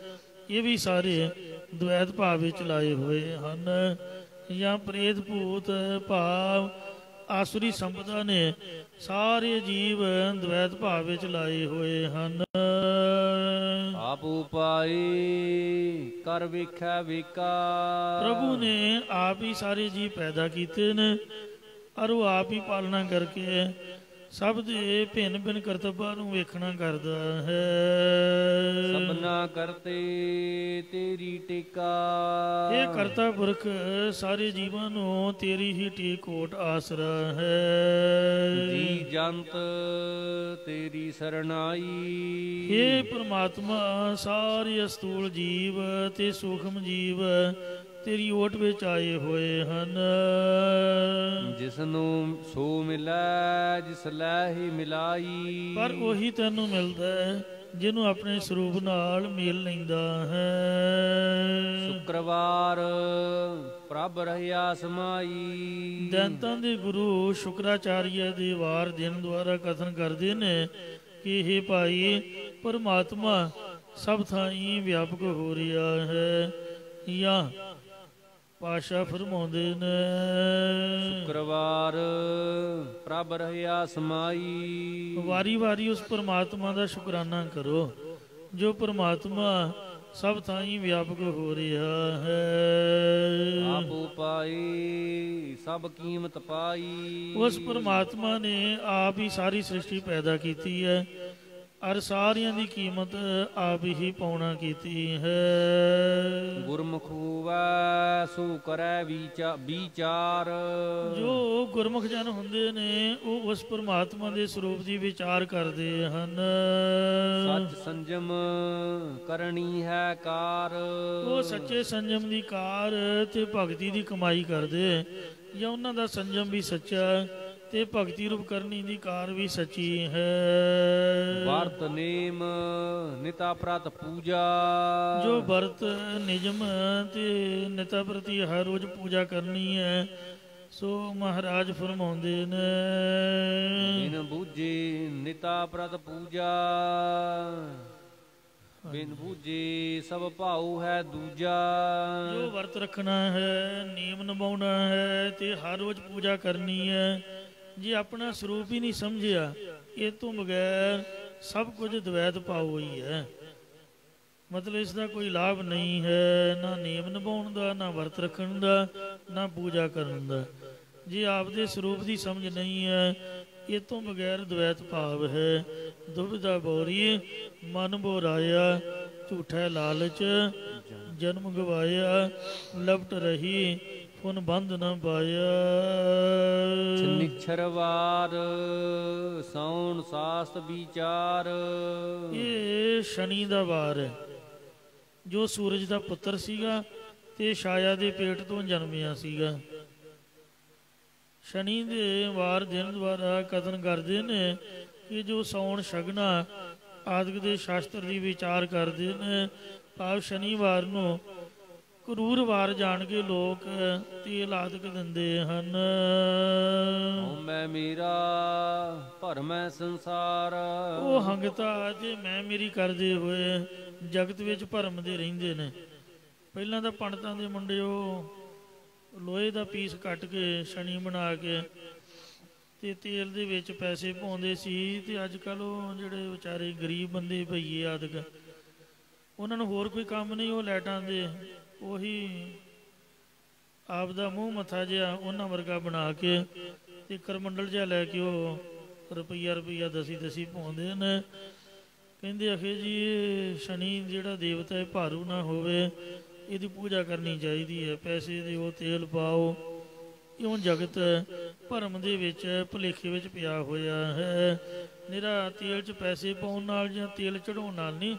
ਇਹ ਵੀ ਸਾਰੇ ਦਵੈਤ ਭਾਵ ਵਿੱਚ ਲਾਏ ਹੋਏ ਹਨ। ਜਾਂ ਪ੍ਰੇਤ ਭੂਤ ਭਾਵ ਆਸੁਰੀ ਸੰਪਦਾ ਨੇ ਸਾਰੇ ਜੀਵ ਦਵੈਤ ਭਾਵ ਵਿੱਚ ਲਾਏ ਹੋਏ ਹਨ। ਆਪ ਉਪਾਏ ਕਰ ਵੇਖੈ ਵੇਕਾ। ਪ੍ਰਭੂ ਨੇ ਆਪ ਹੀ ਸਾਰੇ ਜੀਵ ਪੈਦਾ ਕੀਤੇ ਨੇ ਔਰ ਉਹ ਆਪ ਹੀ ਪਾਲਣਾ ਕਰਕੇ ਸਭ ਦੇ ਭਿੰਨ ਭਿੰਨ ਕਰਤੱਵਾਂ ਨੂੰ ਵੇਖਣਾ ਕਰਦਾ ਹੈ। ਸਭਨਾ ਕਰਤੇ ਤੇਰੀ ਟੇਕਾ। ਇਹ ਕਰਤਾ ਪੁਰਖ ਸਾਰੇ ਜੀਵਾਂ ਨੂੰ ਤੇਰੀ ਹੀ ਟੇਕ ਓਟ ਆਸਰਾ ਹੈ। ਜੀ ਜੰਤ ਤੇਰੀ ਸਰਣਾਈ। ਇਹ ਪ੍ਰਮਾਤਮਾ ਸਾਰੇ ਅਸਤੂਲ ਜੀਵ ਤੇ ਸੂਖਮ ਜੀਵ ਤੇਰੀ ਓਟ ਵਿੱਚ ਆਏ ਹੋਏ ਹਨ। ਜਿਸ ਨੂੰ ਸੋ ਮਿਲੈ ਜਿਸ ਲੈ ਹੀ ਮਿਲਾਈ। ਪਰ ਉਹੀ ਤੈਨੂੰ ਮਿਲਦਾ ਹੈ ਜਿਹਨੂੰ ਆਪਣੇ ਸਰੂਪ ਨਾਲ ਮੇਲ ਲੈਂਦਾ ਹੈ। ਸ਼ੁੱਕਰਵਾਰ ਪ੍ਰਭ ਰਹਿਆ ਸਮਾਈ। ਦੈਂਤਾਂ ਦੇ ਗੁਰੂ ਸ਼ੁਕਰਾਚਾਰੀਆ ਦੇ ਵਾਰ ਦਿਨ ਦੁਆਰਾ ਕਥਨ ਕਰਦੇ ਨੇ ਕਿ ਇਹ ਭਾਈ ਪਰਮਾਤਮਾ ਸਭ ਥਾਈਂ ਵਿਆਪਕ ਹੋ ਰਿਹਾ ਹੈ। ਜਾਂ ਪਾਸ਼ਾ ਫਰਮਾਉਂਦੇ ਨੇ ਸ਼ੁੱਕਰਵਾਰ ਪ੍ਰਭ ਰਹਿਆ ਸਮਾਈ। ਵਾਰੀ ਵਾਰੀ ਉਸ ਪਰਮਾਤਮਾ ਦਾ ਸ਼ੁਕਰਾਨਾ ਕਰੋ ਜੋ ਪਰਮਾਤਮਾ ਸਭ ਥਾਈਂ ਵਿਆਪਕ ਹੋ ਰਿਹਾ ਹੈ। ਆਪ ਉਪਾਈ ਸਭ ਕੀਮਤ ਪਾਈ। ਉਸ ਪਰਮਾਤਮਾ ਨੇ ਆਪ ਹੀ ਸਾਰੀ ਸ੍ਰਿਸ਼ਟੀ ਪੈਦਾ ਕੀਤੀ ਹੈ ਔਰ ਸਾਰਿਆਂ ਦੀ ਕੀਮਤ ਆਪ ਹੀ ਪਾਉਣਾ ਕੀਤੀ ਹੈ। ਗੁਰਮੁਖ ਹੋਵੈ ਸੋ ਕਰੈ ਵਿਚਾਰ। ਜੋ ਗੁਰਮੁਖ ਜਨ ਹੁੰਦੇ ਨੇ ਉਹ ਉਸ ਪਰਮਾਤਮਾ ਦੇ ਸਰੂਪ ਦੀ ਵਿਚਾਰ ਕਰਦੇ ਹਨ। ਸੱਚ ਸੰਜਮ ਕਰਨੀ ਹੈ ਕਾਰ। ਉਹ ਸੱਚੇ ਸੰਜਮ ਦੀ ਕਾਰ ਤੇ ਭਗਤੀ ਦੀ ਕਮਾਈ ਕਰਦੇ ਜਾਂ ਉਹਨਾਂ ਦਾ ਸੰਜਮ ਵੀ ਸੱਚਾ ਤੇ ਭਗਤੀ ਰੂਪ ਕਰਨੀ ਦੀ ਕਾਰ ਵੀ ਸੱਚੀ ਹੈ। ਵਰਤ ਨੇਮ ਨਿਤਾ ਪ੍ਰਤ ਪੂਜਾ। ਜੋ ਵਰਤ ਨਿਯਮ ਤੇ ਨਿਤਾ ਪ੍ਰਤੀ ਹਰ ਰੋਜ਼ ਪੂਜਾ ਕਰਨੀ ਹੈ ਸੋ ਮਹਾਰਾਜ ਫਰਮਾਉਂਦੇ ਨੇ ਬਿਨ ਬੂਝੇ ਨਿਤਾ ਪ੍ਰਤ ਪੂਜਾ। ਬਿਨ ਬੂਝੇ ਸਭ ਭਾਉ ਹੈ ਦੂਜਾ। ਜੋ ਵਰਤ ਰੱਖਣਾ ਹੈ ਨਿਯਮ ਨਿਭਾਉਣਾ ਹੈ ਤੇ ਹਰ ਰੋਜ਼ ਪੂਜਾ ਕਰਨੀ ਹੈ, ਜੇ ਆਪਣਾ ਸਰੂਪ ਹੀ ਨਹੀਂ ਸਮਝਿਆ ਇਹ ਤੋਂ ਬਗੈਰ ਸਭ ਕੁਝ ਦਵੈਤ ਭਾਉ ਹੀ ਹੈ। ਮਤਲਬ ਇਸ ਦਾ ਕੋਈ ਲਾਭ ਨਹੀਂ ਹੈ, ਨਾ ਨਿਯਮ ਨਿਭਾਉਣ ਦਾ, ਨਾ ਵਰਤ ਰੱਖਣ ਦਾ, ਨਾ ਪੂਜਾ ਕਰਨ ਦਾ। ਜੇ ਆਪਦੇ ਸਰੂਪ ਦੀ ਸਮਝ ਨਹੀਂ ਹੈ ਇਹ ਤੋਂ ਬਗੈਰ ਦਵੈਤ ਭਾਵ ਹੈ। ਦੁਬਿਧਾ ਬੋਰੀ ਮਨ ਬੋਰਾਇਆ ਝੂਠਾ ਲਾਲਚ ਜਨਮ ਗਵਾਇਆ ਲਪਟ ਰਹੀ ਪੁਨ ਬੰਧ ਨ ਪਾਇਆ। ਨਿਛਰਵਾਰ ਸੌਣ ਸਾਸਤ ਵਿਚਾਰ। ਇਹ ਸ਼ਨੀ ਦਾ ਵਾਰ ਹੈ ਜੋ ਸੂਰਜ ਦਾ ਪੁੱਤਰ ਸੀਗਾ ਤੇ ਛਾਇਆ ਦੇ ਪੇਟ ਤੋਂ ਜਨਮਿਆ ਸੀਗਾ। ਸ਼ਨੀ ਦੇ ਵਾਰ ਦਿਨ ਦੁਆਰਾ ਕਥਨ ਕਰਦੇ ਨੇ ਕਿ ਜੋ ਸੌਣ ਸ਼ਗਨਾ ਆਦਿਕ ਦੇ ਸ਼ਾਸਤਰ ਦੀ ਵਿਚਾਰ ਕਰਦੇ ਨੇ ਭਾਵ ਸ਼ਨੀਵਾਰ ਨੂੰ ਕਰੂਰਵਾਰ ਜਾਣ ਕੇ ਲੋਕ ਤੇਲ ਆਦਿਕ ਦਿੰਦੇ ਹਨ। ਮੈਂ ਮੇਰਾ ਭਰਮੈ ਸੰਸਾਰ। ਉਹ ਹੰਗਤਾ ਤੇ ਮੈਂ ਮੇਰੀ ਕਰਦੇ ਹੋਏ ਜਗਤ ਵਿੱਚ ਭਰਮ ਦੇ ਰਹਿੰਦੇ ਨੇ। ਪਹਿਲਾਂ ਤਾਂ ਪੰਡਤਾਂ ਦੇ ਮੁੰਡੇ ਉਹ ਲੋਹੇ ਦਾ ਪੀਸ ਕੱਟ ਕੇ ਸ਼ਨੀ ਬਣਾ ਕੇ ਤੇ ਤੇਲ ਦੇ ਵਿੱਚ ਪੈਸੇ ਪਾਉਂਦੇ ਸੀ। ਤੇ ਅੱਜ ਕੱਲ੍ਹ ਉਹ ਜਿਹੜੇ ਵਿਚਾਰੇ ਗਰੀਬ ਬੰਦੇ ਭਈਏ ਆਦਿਕ, ਉਹਨਾਂ ਨੂੰ ਹੋਰ ਕੋਈ ਕੰਮ ਨਹੀਂ, ਉਹ ਲਾਈਟਾਂ ਦੇ ਉਹੀ ਆਪ ਦਾ ਮੂੰਹ ਮੱਥਾ ਜਿਹਾ ਉਹਨਾਂ ਵਰਗਾ ਬਣਾ ਕੇ ਤੇ ਕਰਮੰਡਲ ਜਿਹਾ ਲੈ ਕੇ ਉਹ ਰੁਪਈਆ ਦਸੀ ਪਾਉਂਦੇ ਨੇ। ਕਹਿੰਦੇ ਆਖੇ ਜੀ ਇਹ ਸ਼ਨੀ ਜਿਹੜਾ ਦੇਵਤਾ ਹੈ ਭਾਰੂ ਨਾ ਹੋਵੇ, ਇਹਦੀ ਪੂਜਾ ਕਰਨੀ ਚਾਹੀਦੀ ਹੈ। ਪੈਸੇ ਦਿਓ, ਤੇਲ ਪਾਓ। ਇਉਂ ਜਗਤ ਭਰਮ ਦੇ ਵਿੱਚ ਭੁਲੇਖੇ ਵਿੱਚ ਪਿਆ ਹੋਇਆ ਹੈ। ਨਿਰਾ ਤੇਲ 'ਚ ਪੈਸੇ ਪਾਉਣ ਨਾਲ ਜਾਂ ਤੇਲ ਚੜਾਉਣ ਨਾਲ ਨਹੀਂ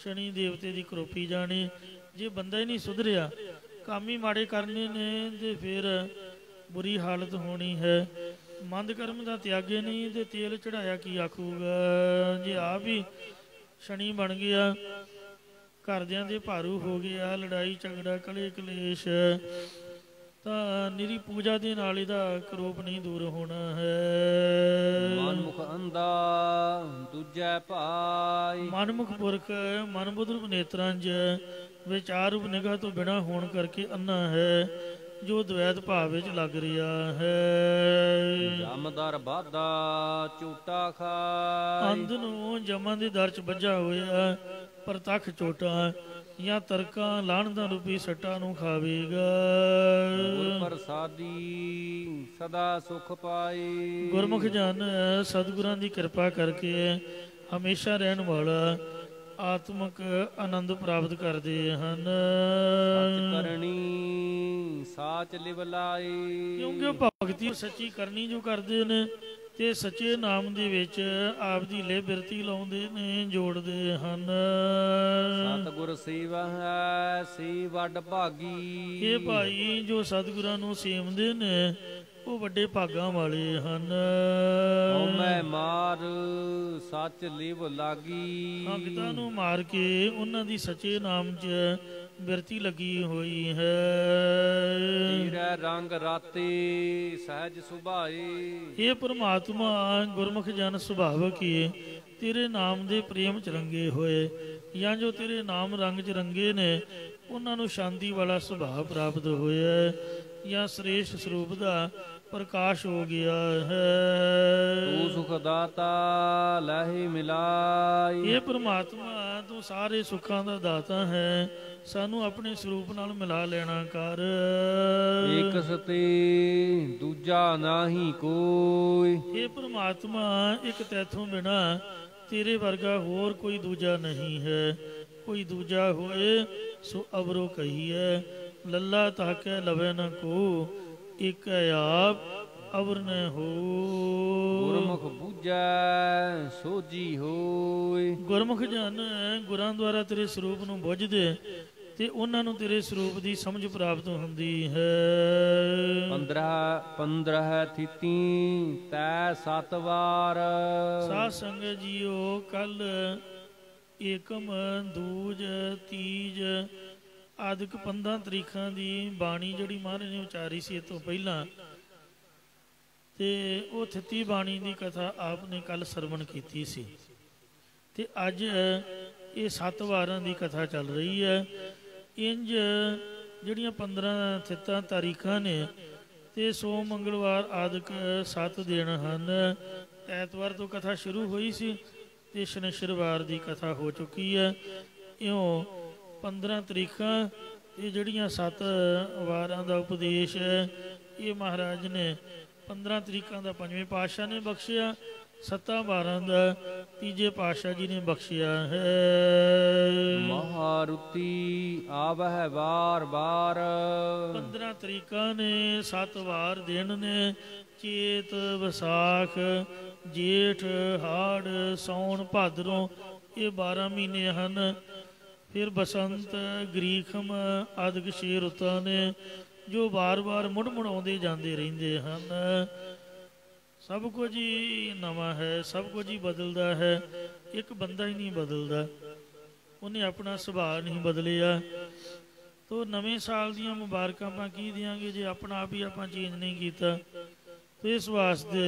ਸ਼ਨੀ ਦੇਵਤੇ ਦੀ ਕਰੋਪੀ ਜਾਣੀ। ਜੇ ਬੰਦਾ ਹੀ ਨਹੀਂ ਸੁਧਰਿਆ, ਕੰਮ ਹੀ ਮਾੜੇ ਕਰਨੇ ਨੇ, ਤੇ ਫਿਰ ਬੁਰੀ ਹਾਲਤ ਹੋਣੀ ਹੈ। ਮੰਦ ਕਰਮ ਦਾ ਤਿਆਗੇ ਨਹੀਂ ਤੇ ਤੇਲ ਚੜਾਇਆ ਕੀ ਆਖੂਗਾ। ਜੇ ਆਪ ਹੀ ਸ਼ਨੀ ਬਣ ਗਿਆ, ਘਰਦਿਆਂ ਦੇ ਭਾਰੂ ਹੋ ਗਿਆ, ਲੜਾਈ ਝਗੜਾ ਕਲੇ ਕਲੇਸ਼, ਤਾਂ ਨਿਰੀ ਪੂਜਾ ਦੇ ਨਾਲ ਇਹਦਾ ਕਰੋਪ ਨਹੀਂ ਦੂਰ ਹੋਣਾ ਹੈ। ਮਨਮੁਖ ਅੰਧਾ ਦੂਜੈ ਭਾਈ, ਮਨਮੁਖ ਪੁਰਖ ਮਨਬੁੱਧ ਰੂਪ ਨੇਤਰਾਂ 'ਚ ਵਿਚਾਰ ਰੂਪ ਨਿਗਾਹ ਤੋਂ ਬਿਨਾਂ ਹੋਣ ਕਰਕੇ ਅੰਨਾ ਹੈ, ਜੋ ਦਵੈਤ ਭਾਵ ਵਿੱਚ ਲੱਗ ਰਿਹਾ ਹੈ। ਜਮਦਰ ਬਾਦਾ ਝੂਟਾ ਖਾਈ, ਅੰਧ ਨੂੰ ਜਮਾਂ ਦੇ ਦਰ 'ਚ ਵੱਜਾ ਹੋਇਆ ਪ੍ਰਤੱਖ ਝੋਟਾ ਜਾਂ ਤਰਕਾਂ ਲਾਹਣਤਾਂ ਰੂਪੀ ਸੱਟਾਂ ਨੂੰ ਖਾਵੇਗਾ। ਗੁਰ ਪ੍ਰਸਾਦੀ ਸਦਾ ਸੁਖ ਪਾਈ, ਗੁਰਮੁਖ ਜਨ ਸਤਿਗੁਰਾਂ ਦੀ ਕਿਰਪਾ ਕਰਕੇ ਹਮੇਸ਼ਾ ਰਹਿਣ ਵਾਲਾ ਆਤਮਕ ਆਨੰਦ ਪ੍ਰਾਪਤ ਕਰਦੇ ਹਨ। ਸਚ ਕਰਨੀ ਸਾਚ ਲਿਵ ਲਾਈ, ਕਿਉਂਕਿ ਉਹ ਭਗਤੀ ਸੱਚੀ ਕਰਨੀ ਜੋ ਕਰਦੇ ਨੇ ਤੇ ਸੱਚੇ ਨਾਮ ਦੇ ਵਿੱਚ ਆਪ ਦੀ ਲੈ ਬਿਰਤੀ ਲਾਉਂਦੇ ਨੇ, ਜੋੜਦੇ ਹਨ। ਸਤਿਗੁਰ ਸੇਵਾ ਹੈ ਸੀ ਵੱਡ ਭਾਗੀ, ਇਹ ਭਾਈ ਜੋ ਸਤਿਗੁਰਾਂ ਨੂੰ ਸੇਵਦੇ ਨੇ ਉਹ ਵੱਡੇ ਭਾਗਾਂ ਵਾਲੇ ਹਨ। ਹਉਮੈ ਮਾਰ ਸੱਚ ਲਿਵ ਲਾਗੀ, ਭਗਤਾਂ ਨੂੰ ਮਾਰ ਕੇ ਉਹਨਾਂ ਦੀ ਸੱਚੇ ਨਾਮ 'ਚ ਬਿਰਤੀ ਲੱਗੀ ਹੋਈ ਹੈ। ਤੇਰਾ ਰੰਗ ਰਾਤੇ ਸਹਿਜ ਸੁਭਾਏ, ਇਹ ਪਰਮਾਤਮਾ ਗੁਰਮੁਖ ਜਨ ਸੁਭਾਵਕ ਹੀ ਤੇਰੇ ਨਾਮ ਦੇ ਪ੍ਰੇਮ 'ਚ ਰੰਗੇ ਹੋਏ, ਜਾਂ ਜੋ ਤੇਰੇ ਨਾਮ ਰੰਗ 'ਚ ਰੰਗੇ ਨੇ ਉਹਨਾਂ ਨੂੰ ਸ਼ਾਂਤੀ ਵਾਲਾ ਸੁਭਾਅ ਪ੍ਰਾਪਤ ਹੋਇਆ, ਜਾਂ ਸ੍ਰੇਸ਼ਟ ਸਰੂਪ ਦਾ ਪ੍ਰਕਾਸ਼ ਹੋ ਗਿਆ ਹੈ। ਤੂੰ ਸੁਖ ਦਾਤਾ ਲਹਿ ਮਿਲਾਈ, ਇਹ ਪਰਮਾਤਮਾ ਤੂੰ ਸਾਰੇ ਸੁੱਖਾਂ ਦਾ ਦਾਤਾ ਹੈ, ਸਾਨੂੰ ਆਪਣੇ ਸਰੂਪ ਨਾਲ ਮਿਲਾ ਲੈਣਾ ਕਰ। ਇਕ ਸਤੇ ਦੂਜਾ ਨਾਹੀ ਕੋਈ, ਇਹ ਪਰਮਾਤਮਾ ਇੱਕ ਤੈਥੋਂ ਬਿਨਾ ਤੇਰੇ ਵਰਗਾ ਹੋਰ ਕੋਈ ਦੂਜਾ ਨਹੀਂ ਹੈ। ਕੋਈ ਦੂਜਾ ਹੋਏ ਸੋ ਅਵਰੋ ਕਹੀਐ, ਲੱਲਾ ਤਾਕੈ ਲਵੇ ਨ ਕੋ, ਇਕ ਆਪ ਅਵਰ ਨ ਹੋ। ਗੁਰਮੁਖ ਬੂਝੈ ਸੋਝੀ ਹੋਏ, ਗੁਰਮੁਖ ਜਨ ਗੁਰਾਂ ਦੁਆਰਾ ਤੇਰੇ ਸਰੂਪ ਨੂੰ ਬੁੱਝਦੇ ਤੇ ਉਹਨਾਂ ਨੂੰ ਤੇਰੇ ਸਰੂਪ ਦੀ ਸਮਝ ਪ੍ਰਾਪਤ ਹੁੰਦੀ ਹੈ। 15 ਥਿਤੀ ਤੈ 7 ਵਾਰ, ਸਾਧ ਸੰਗਤ ਜੀਓ ਕੱਲ ਏਕਮ ਦੂਜ ਤੀਜ ਆਦਿਕ 15 ਤਰੀਕਾਂ ਦੀ ਬਾਣੀ ਜਿਹੜੀ ਮਹਾਰਾਜ ਨੇ ਉਚਾਰੀ ਸੀ ਇਹ ਤੋਂ ਪਹਿਲਾਂ, ਤੇ ਉਹ ਥਿੱਤੀ ਬਾਣੀ ਦੀ ਕਥਾ ਆਪ ਨੇ ਕੱਲ ਸਰਵਣ ਕੀਤੀ ਸੀ। ਤੇ ਅੱਜ ਇਹ 7 ਵਾਰਾਂ ਦੀ ਕਥਾ ਚੱਲ ਰਹੀ ਹੈ। ਇੰਜ ਜਿਹੜੀਆਂ 15 ਥਿੱਤਾਂ ਤਾਰੀਖਾਂ ਨੇ ਤੇ ਸੋਮ ਮੰਗਲਵਾਰ ਆਦਿਕ 7 ਦਿਨ ਹਨ। ਐਤਵਾਰ ਤੋਂ ਕਥਾ ਸ਼ੁਰੂ ਹੋਈ ਸੀ ਤੇ ਸ਼ਨਿਚਰਵਾਰ ਦੀ ਕਥਾ ਹੋ ਚੁੱਕੀ ਹੈ। ਇਉਂ 15 ਤਰੀਕਾਂ ਇਹ ਜਿਹੜੀਆਂ 7 ਵਾਰਾਂ ਦਾ ਉਪਦੇਸ਼ ਹੈ ਇਹ ਮਹਾਰਾਜ ਨੇ 15 ਤਰੀਕਾਂ ਦਾ 5ਵੇਂ ਪਾਤਸ਼ਾਹ ਨੇ ਬਖਸ਼ਿਆ, 7 ਵਾਰਾਂ ਦਾ 3ਜੇ ਪਾਤਸ਼ਾਹ ਜੀ ਨੇ ਬਖਸ਼ਿਆ ਹੈ। ਮਹਾਰੁਤੀ ਆਵਹਿ ਵਾਰ ਬਾਰ, 15 ਤਰੀਕਾਂ ਨੇ 7 ਵਾਰ ਦਿਨ ਨੇ, ਚੇਤ ਵਿਸਾਖ ਜੇਠ ਹਾੜ ਸੌਣ ਭਾਦਰੋਂ ਇਹ 12 ਮਹੀਨੇ ਹਨ। ਫਿਰ ਬਸੰਤ ਗਰੀਖਮ ਆਦਿਕ 6 ਰੁੱਤਾਂ ਨੇ ਜੋ ਵਾਰ-ਵਾਰ ਮੁੜ ਆਉਂਦੇ ਜਾਂਦੇ ਰਹਿੰਦੇ ਹਨ। ਸਭ ਕੁਝ ਹੀ ਨਵਾਂ ਹੈ, ਸਭ ਕੁਝ ਹੀ ਬਦਲਦਾ ਹੈ, ਇੱਕ ਬੰਦਾ ਹੀ ਨਹੀਂ ਬਦਲਦਾ, ਉਹਨੇ ਆਪਣਾ ਸੁਭਾਅ ਨਹੀਂ ਬਦਲਿਆ। ਤੋ ਨਵੇਂ ਸਾਲ ਦੀਆਂ ਮੁਬਾਰਕਾਂ ਆਪਾਂ ਕੀ ਦਿਆਂਗੇ ਜੇ ਆਪਣਾ ਆਪ ਹੀ ਆਪਾਂ ਚੇਂਜ ਨਹੀਂ ਕੀਤਾ। ਤੋ ਇਸ ਵਾਸਤੇ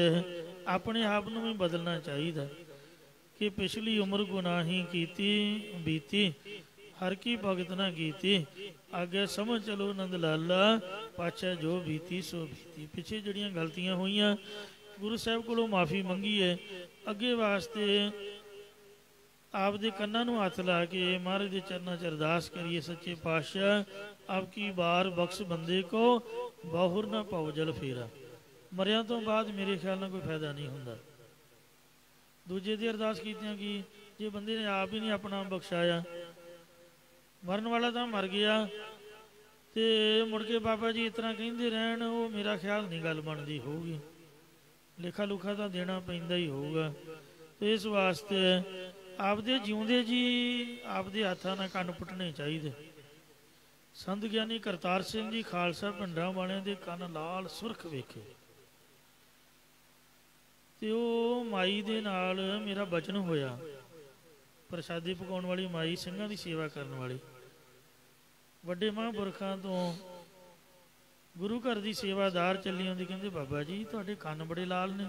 ਆਪਣੇ ਆਪ ਨੂੰ ਵੀ ਬਦਲਣਾ ਚਾਹੀਦਾ ਕਿ ਪਿਛਲੀ ਉਮਰ ਗੁਨਾਹੀ ਕੀਤੀ ਬੀਤੀ, हर की भगत ना कीती, आगे समझ चलो नंद लाला, पाछे जो बीती सो बीती। पिछे जड़ियाँ गलतियाँ हुई गुरु साहब को माफ़ी मंगी है, अगे वास्ते आप दे कन्ना नूं हथ ला के महाराज के चरणों च अरदास करिए, सच्चे पातशाह आपकी बार बख्श बंदे को, बहुर ना पाओ जल फेरा। मरिया तो बाद मेरे ख्याल में कोई फायदा नहीं होंदा। दूजे की अरदास कीतियां कि जे बंदे ने आप ही नहीं अपना बख्शाया, मरन वाला तो मर गया, तो मुड़ के बाबा जी इस तरह कहते रहन, वो मेरा ख्याल नहीं गल बनती होगी, लेखा लुखा तो देना पैंदा ही होगा। तो इस वास्ते आपदे जिउंदे जी आपदे हाथों नाल कन्न पुट्टने चाहिए। संत ਗਿਆਨੀ करतार सिंह जी खालसा पिंडां वालियां दे कन्न लाल सुरख वेखे, ते ओ माई दे नाल मेरा बचन होया। प्रसादी पकाउण वाली माई, ਸਿੰਘਾਂ ਦੀ सेवा करन वाली, ਵੱਡੇ ਮਹਾਂਪੁਰਖਾਂ ਤੋਂ गुरु घर की सेवादार चली आती, कहते बाबा जी तुहाडे कन्न बड़े लाल ने,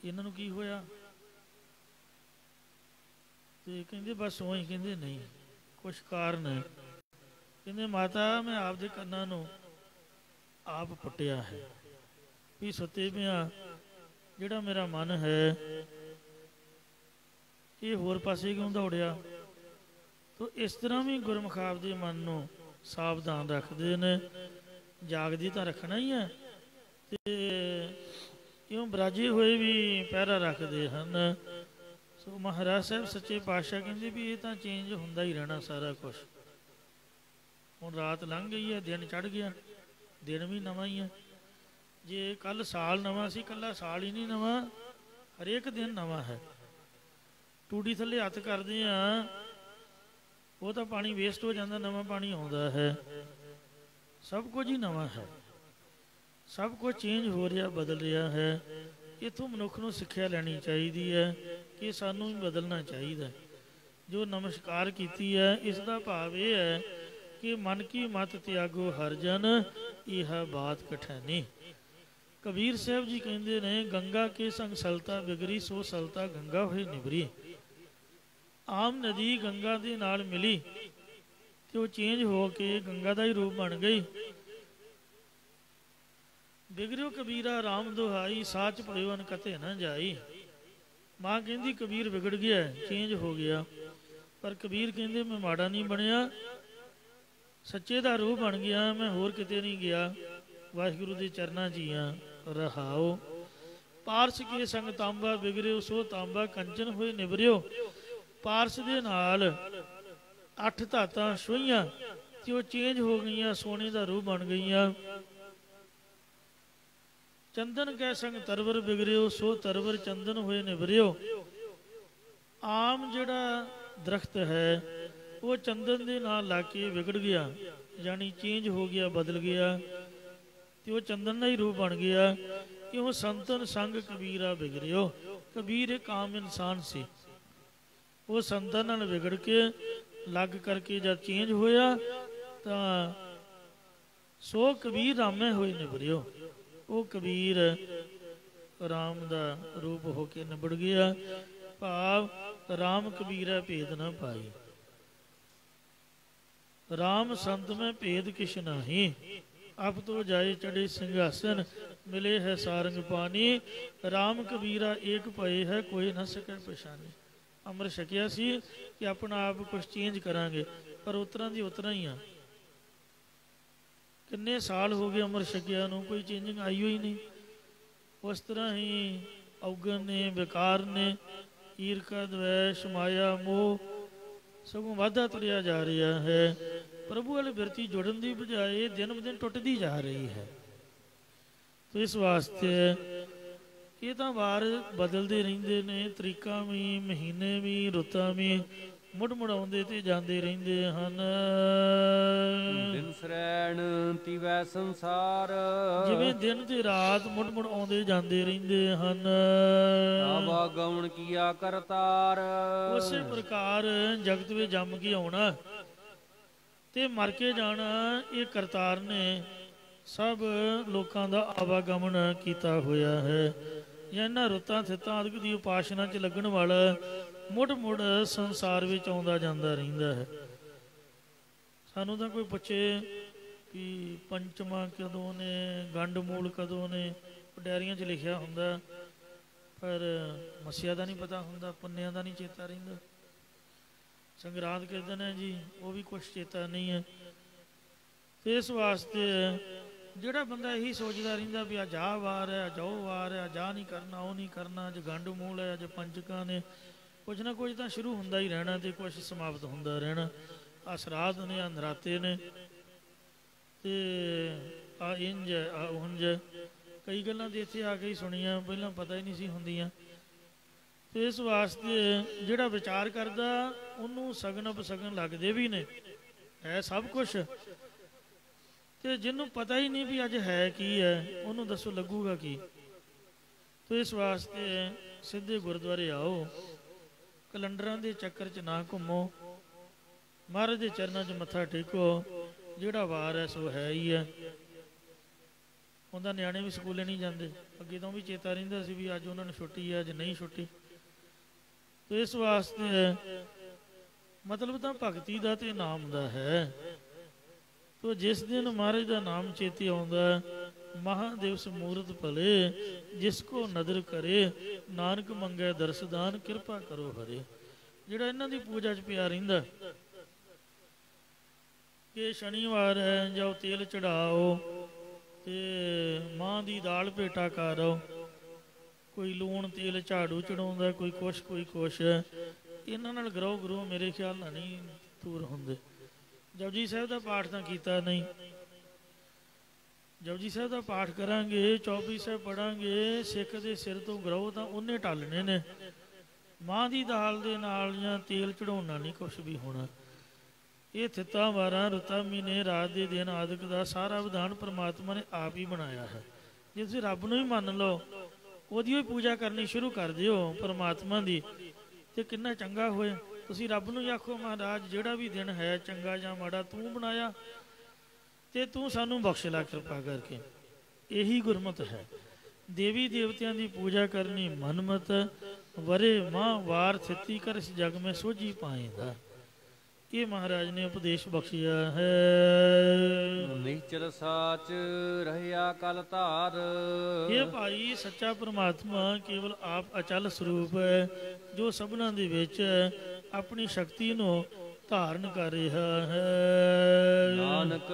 इन्हां नूं की होया? ते कहते बस उवें ही। कहते नहीं, कुछ कारण है। कहते माता मैं आपदे कन्नां नूं आप पुट्टिया है, भी सुते पिया जिहड़ा मेरा मन है ये होर पासे क्यों दौड़िया। तो इस तरह भी गुरमुख आपदे मन नूं सावधान रखते हैं। जागदी तो रखना ही है, तो क्यों बराजे हुए भी पहरा रखते हैं। सो महाराज साहब सच्चे पातशाह कहते भी ये तो चेंज होंदा ही रहना सारा कुछ। हुण रात लंघ गई है, दिन चढ़ गया, दिन भी नवा ही है। जे कल साल नवा सी, कल्ला साल ही नहीं नवा, हरेक दिन नवा है। टूटी थले हत्थ करते हैं, वो तो पानी वेस्ट हो जाता, नवा पानी आता है। सब कुछ ही नवा है, सब कुछ चेंज हो रहा, बदल रहा है। इतों मनुख नूं सिक्ख्या लैनी चाहिए है कि सानू भी बदलना चाहिए। जो नमस्कार की है इसका भाव यह है कि मन की मत त्यागो हर जन, यह बात कठैनी। कबीर साहब जी कहते ने गंगा के संग सलता बिगरी, सो सलता गंगा होई निबरी। आम नदी गंगा दे नाल मिली तो वो चेंज हो के गंगा का ही रूप बन गई। बिगड़ियो कबीरा राम दुहाई, साच पड़ियो कते न जाई। माँ कहती कबीर बिगड़ गया, चेंज हो गया, पर कबीर कहते मैं माड़ा नहीं बनया, सच्चे का रूप बन गया, मैं होर किते नहीं गया। वाहिगुरु के चरणों च ही हाँ रहाओ। पारस के संग तांबा बिगड़ियो, सो तांबा कंचन होए निबरियो। पारस दे नाल 8 धातां छुईयां ते वो चेंज हो गई, सोने का रूप बन गई। चंदन कै संग तरवर बिगड़ियो, सो तरवर चंदन होए निबरियो। आम जिहड़ा दरख्त है वो चंदन दे नाल लग के बिगड़ गया, यानी चेंज हो गया, बदल गया, तो वो चंदन का ही रूप बन गया। क्यों संतन संग कबीरा बिगड़ियो। कबीर एक आम इंसान से, वो संतां नाल बिगड़ के लग करके जब चेंज होया तो सो कबीर रामे होए निबरियो। वो कबीर राम दा रूप होके निबड़ गया। भाव राम कबीरा भेद ना पाई, राम संत में भेद किश नाही। अब तो जाए चढ़े सिंहासन, मिले है सारंग पानी। राम कबीरा एक भय है, कोई न सके पछाने। अमृत छकिया सी कि अपना आप कुछ चेंज करांगे, पर उतरा दी उतरा ही आ। किन्ने साल हो गए अमृत छकिया नूं, कोई चेंजिंग आई ही नहीं। उस तरह ही अवगन ने, बेकार ने, ईर्खा द्वेष माया मोह सगों वाधा तुरिया जा रहा है। प्रभु वाले बिरती जुड़न की बजाय दिन ब दिन टुटती जा रही है। तो इस वास्ते ये तो वार बदलते रहते ने, तरीका भी, महीने भी, रुतां भी मुड़ मुड़ आउंदे ते जांदे रहिंदे हन। दिन सरैण तिवै संसार, जिवें दिन ते रात मुड़ मुड़ आउंदे जांदे रहिंदे हन। आवागमन किया करतार, उसे प्रकार जगत में जम के आउणा ते मर के जाना, ये करतार ने सब लोगों का आवागमन किया होया है। ਜਾਂ ਇਹਨਾਂ ਰੁੱਤਾਂ ਥਿੱਤਾਂ ਆਦਿਕ ਦੀ ਉਪਾਸਨਾ 'ਚ ਲੱਗਣ ਵਾਲਾ ਮੁੜ ਮੁੜ ਸੰਸਾਰ ਵਿੱਚ ਆਉਂਦਾ ਜਾਂਦਾ ਰਹਿੰਦਾ ਹੈ। ਸਾਨੂੰ ਤਾਂ ਕੋਈ ਪੁੱਛੇ ਕਿ ਪੰਚਮਾ ਕਦੋਂ ਨੇ, ਗੰਡ ਮੂਲ ਕਦੋਂ ਨੇ, ਡਾਇਰੀਆਂ 'ਚ ਲਿਖਿਆ ਹੁੰਦਾ, ਪਰ ਮੱਸਿਆ ਦਾ ਨਹੀਂ ਪਤਾ ਹੁੰਦਾ, ਪੁੰਨਿਆਂ ਦਾ ਨਹੀਂ ਚੇਤਾ ਰਹਿੰਦਾ। ਸੰਗਰਾਂਦ ਕਿਸ ਦਿਨ ਹੈ ਜੀ, ਉਹ ਵੀ ਕੁਛ ਚੇਤਾ ਨਹੀਂ ਹੈ। ਤੇ ਇਸ ਵਾਸਤੇ ਜਿਹੜਾ ਬੰਦਾ ਇਹੀ ਸੋਚਦਾ ਰਹਿੰਦਾ ਵੀ ਅੱਜ ਆਹ ਵਾਰ ਹੈ, ਅੱਜ ਉਹ ਵਾਰ ਹੈ, ਅੱਜ ਆਹ ਨਹੀਂ ਕਰਨਾ, ਉਹ ਨਹੀਂ ਕਰਨਾ, ਅੱਜ ਗੰਡ ਮੂਲ ਹੈ, ਅੱਜ ਪੰਚਕਾਂ ਨੇ, ਕੁਝ ਨਾ ਕੁਝ ਤਾਂ ਸ਼ੁਰੂ ਹੁੰਦਾ ਹੀ ਰਹਿਣਾ ਤੇ ਕੁਛ ਸਮਾਪਤ ਹੁੰਦਾ ਰਹਿਣਾ। ਆਹ ਸਰਾਧ ਨੇ, ਆਹ ਨਰਾਤੇ ਨੇ, ਤੇ ਆਹ ਇੰਝ ਆਹ ਉਂਝ, ਕਈ ਗੱਲਾਂ ਤੇ ਇੱਥੇ ਆ ਕੇ ਹੀ ਸੁਣੀਆਂ, ਪਹਿਲਾਂ ਪਤਾ ਹੀ ਨਹੀਂ ਸੀ ਹੁੰਦੀਆਂ। ਤੇ ਇਸ ਵਾਸਤੇ ਜਿਹੜਾ ਵਿਚਾਰ ਕਰਦਾ ਉਹਨੂੰ ਸਗਨ ਅਪਸਗਨ ਲੱਗਦੇ ਵੀ ਨੇ, ਹੈ ਸਭ ਕੁਛ, ਤੇ ਜਿਹਨੂੰ ਪਤਾ ਹੀ ਨਹੀਂ ਵੀ ਅੱਜ ਹੈ ਕੀ ਹੈ, ਉਹਨੂੰ ਦੱਸੋ ਲੱਗੂਗਾ ਕੀ। ਤੇ ਇਸ ਵਾਸਤੇ ਸਿੱਧੇ ਗੁਰਦੁਆਰੇ ਆਓ, ਕੈਲੰਡਰਾਂ ਦੇ ਚੱਕਰ 'ਚ ਨਾ ਘੁੰਮੋ, ਮਹਾਰਾਜ ਦੇ ਚਰਨਾਂ 'ਚ ਮੱਥਾ ਟੇਕੋ। ਜਿਹੜਾ ਵਾਰ ਹੈ ਸੋ ਹੈ ਹੀ ਹੈ। ਉਹਦਾ ਨਿਆਣੇ ਵੀ ਸਕੂਲੇ ਨਹੀਂ ਜਾਂਦੇ, ਅੱਗੇ ਤੋਂ ਵੀ ਚੇਤਾ ਰਹਿੰਦਾ ਸੀ ਵੀ ਅੱਜ ਉਹਨਾਂ ਨੂੰ ਛੁੱਟੀ ਹੈ, ਅੱਜ ਨਹੀਂ ਛੁੱਟੀ। ਤੇ ਇਸ ਵਾਸਤੇ ਮਤਲਬ ਤਾਂ ਭਗਤੀ ਦਾ ਤੇ ਨਾਮ ਦਾ ਹੈ। ਤੋ ਜਿਸ ਦਿਨ ਮਹਾਰਾਜ ਦਾ ਨਾਮ ਚੇਤੇ ਆਉਂਦਾ, ਮਹਾਦੇਵ ਸਮੂਰਤ ਭਲੇ, ਜਿਸ ਕੋ ਨਦਰ ਕਰੇ, ਨਾਨਕ ਮੰਗੈ ਦਰਸਦਾਨ, ਕਿਰਪਾ ਕਰੋ ਹਰੇ। ਜਿਹੜਾ ਇਹਨਾਂ ਦੀ ਪੂਜਾ 'ਚ ਪਿਆ ਰਹਿੰਦਾ ਕਿ ਸ਼ਨੀਵਾਰ ਹੈ, ਜਾਓ ਤੇਲ ਚੜਾਓ ਤੇ ਮਾਂ ਦੀ ਦਾਲ ਭੇਟਾ ਕਰੋ, ਕੋਈ ਲੂਣ ਤੇਲ ਝਾੜੂ ਚੜਾਉਂਦਾ, ਕੋਈ ਕੁਛ ਕੋਈ ਕੁਛ, ਇਹਨਾਂ ਨਾਲ ਗਰੋ ਗੁਰੂ ਮੇਰੇ ਖਿਆਲ ਨਾਲ ਨਹੀਂ ਦੂਰ ਹੁੰਦੇ। ਜਪਜੀ ਸਾਹਿਬ ਦਾ ਪਾਠ ਤਾਂ ਕੀਤਾ ਨਹੀਂ, ਜਪਜੀ ਸਾਹਿਬ ਦਾ ਪਾਠ ਕਰਾਂਗੇ, ਚੌਪਈ ਸਾਹਿਬ ਪੜਾਂਗੇ, ਸਿੱਖ ਦੇ ਸਿਰ ਤੋਂ ਗਰੋ ਤਾਂ ਉਹਨੇ ਟਾਲਣੇ ਨੇ। ਮਾਂ ਦੀ ਦਾਲ ਦੇ ਨਾਲ ਜਾਂ ਤੇਲ ਚੜਾਉਣਾ ਨਹੀਂ ਕੁਛ ਵੀ ਹੋਣਾ। ਇਹ ਥਿੱਤਾਂ ਵਾਰਾਂ ਰੁੱਤਾਂ ਮਹੀਨੇ ਰਾਤ ਦੇ ਦਿਨ ਆਦਿਕ ਦਾ ਸਾਰਾ ਵਿਧਾਨ ਪਰਮਾਤਮਾ ਨੇ ਆਪ ਹੀ ਬਣਾਇਆ ਹੈ। ਜੇ ਤੁਸੀਂ ਰੱਬ ਨੂੰ ਹੀ ਮੰਨ ਲਓ, ਉਹਦੀ ਹੀ ਪੂਜਾ ਕਰਨੀ ਸ਼ੁਰੂ ਕਰ ਦਿਓ ਪਰਮਾਤਮਾ ਦੀ, ਤੇ ਕਿੰਨਾ ਚੰਗਾ ਹੋਏ। ਤੁਸੀਂ ਰੱਬ ਨੂੰ ਹੀ ਆਖੋ, ਮਹਾਰਾਜ ਜਿਹੜਾ ਵੀ ਦਿਨ ਹੈ ਚੰਗਾ ਜਾਂ ਮਾੜਾ ਤੂੰ ਬਣਾਇਆ ਤੇ ਤੂੰ ਸਾਨੂੰ ਬਖਸ਼ ਲਾ ਕਿਰਪਾ ਕਰਕੇ। ਇਹੀ ਗੁਰਮਤ ਹੈ। ਦੇਵੀ ਦੇਵਤਿਆਂ ਦੀ ਪੂਜਾ ਕਰਨੀ ਮਨਮਤ, ਵਰੇ ਮਾਂ ਵਾਰ ਥਿੱਤੀ ਕਰ ਇਸ ਜਗ ਮੈਂ ਸੋਝੀ ਪਾਏਂਦਾ। ਇਹ ਮਹਾਰਾਜ ਨੇ ਉਪਦੇਸ਼ ਬਖਸ਼ਿਆ ਹੈ। ਨਿਸ਼ਚਲ ਸਾਚ ਰਹਿਆ ਕਲ ਧਾਰ। ਇਹ ਭਾਈ ਸੱਚਾ ਪਰਮਾਤਮਾ ਕੇਵਲ ਆਪ ਅਚਲ ਸਰੂਪ ਹੈ, ਜੋ ਸਭਨਾਂ ਦੇ ਵਿੱਚ ਆਪਣੀ ਸ਼ਕਤੀ ਨੂੰ ਧਾਰਨ ਕਰ ਰਿਹਾ ਹੈ। ਨਾਨਕ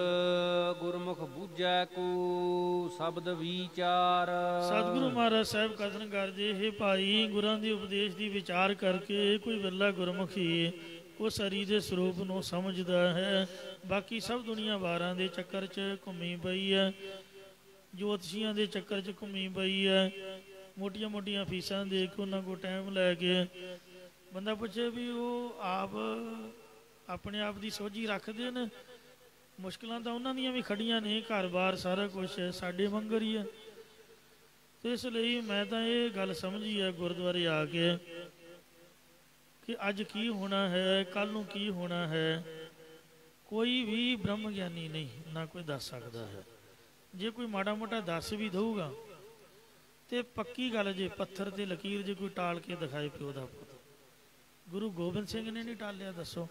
ਗੁਰਮੁਖ ਬੂਝੈ ਕੋ ਸ਼ਬਦ ਵਿਚਾਰ। ਸਤਿਗੁਰੂ ਮਹਾਰਾਜ ਸਾਹਿਬ ਕਥਨ ਕਰਦੇ, ਇਹ ਭਾਈ ਗੁਰਾਂ ਦੇ ਉਪਦੇਸ਼ ਦੀ ਵਿਚਾਰ ਕਰਕੇ ਕੋਈ ਵਿਰਲਾ ਗੁਰਮੁਖੀ ਉਸ ਹਰੀ ਦੇ ਸਰੂਪ ਨੂੰ ਸਮਝਦਾ ਹੈ। ਬਾਕੀ ਸਭ ਦੁਨੀਆ ਵਾਰਾਂ ਦੇ ਚੱਕਰ 'ਚ ਘੁੰਮੀ ਪਈ ਹੈ, ਜੋਤਸ਼ੀਆਂ ਦੇ ਚੱਕਰ 'ਚ ਘੁੰਮੀ ਪਈ ਹੈ, ਮੋਟੀਆਂ ਮੋਟੀਆਂ ਫੀਸਾਂ ਦੇ ਕੇ ਉਹਨਾਂ ਕੋਲ ਟਾਈਮ ਲੈ ਕੇ ਬੰਦਾ ਪੁੱਛੇ ਵੀ ਉਹ ਆਪ ਆਪਣੇ ਆਪ ਦੀ ਸੋਝੀ ਰੱਖਦੇ ਨੇ। ਮੁਸ਼ਕਿਲਾਂ ਤਾਂ ਉਹਨਾਂ ਦੀਆਂ ਵੀ ਖੜੀਆਂ ਨੇ, ਘਰ-ਬਾਰ ਸਾਰਾ ਕੁਛ ਸਾਡੇ ਵਾਂਗਰ ਹੀ ਹੈ। ਤੇ ਇਸ ਲਈ ਮੈਂ ਤਾਂ ਇਹ ਗੱਲ ਸਮਝੀ ਹੈ ਗੁਰਦੁਆਰੇ ਆ ਕੇ ਕਿ ਅੱਜ ਕੀ ਹੋਣਾ ਹੈ, ਕੱਲ੍ਹ ਨੂੰ ਕੀ ਹੋਣਾ ਹੈ, ਕੋਈ ਵੀ ਬ੍ਰਹਮ ਗਿਆਨੀ ਨਹੀਂ, ਨਾ ਕੋਈ ਦੱਸ ਸਕਦਾ ਹੈ। ਜੇ ਕੋਈ ਮਾੜਾ ਮੋਟਾ ਦੱਸ ਵੀ ਦਊਗਾ ਤੇ ਪੱਕੀ ਗੱਲ, ਜੇ ਪੱਥਰ ਤੇ ਲਕੀਰ ਜੇ ਕੋਈ ਟਾਲ ਕੇ ਦਿਖਾਏ ਪਿਓ ਦਾ ਪੁੱਤ। ਗੁਰੂ ਗੋਬਿੰਦ ਸਿੰਘ ਨੇ ਨਹੀਂ ਟਾਲਿਆ, ਦੱਸੋ।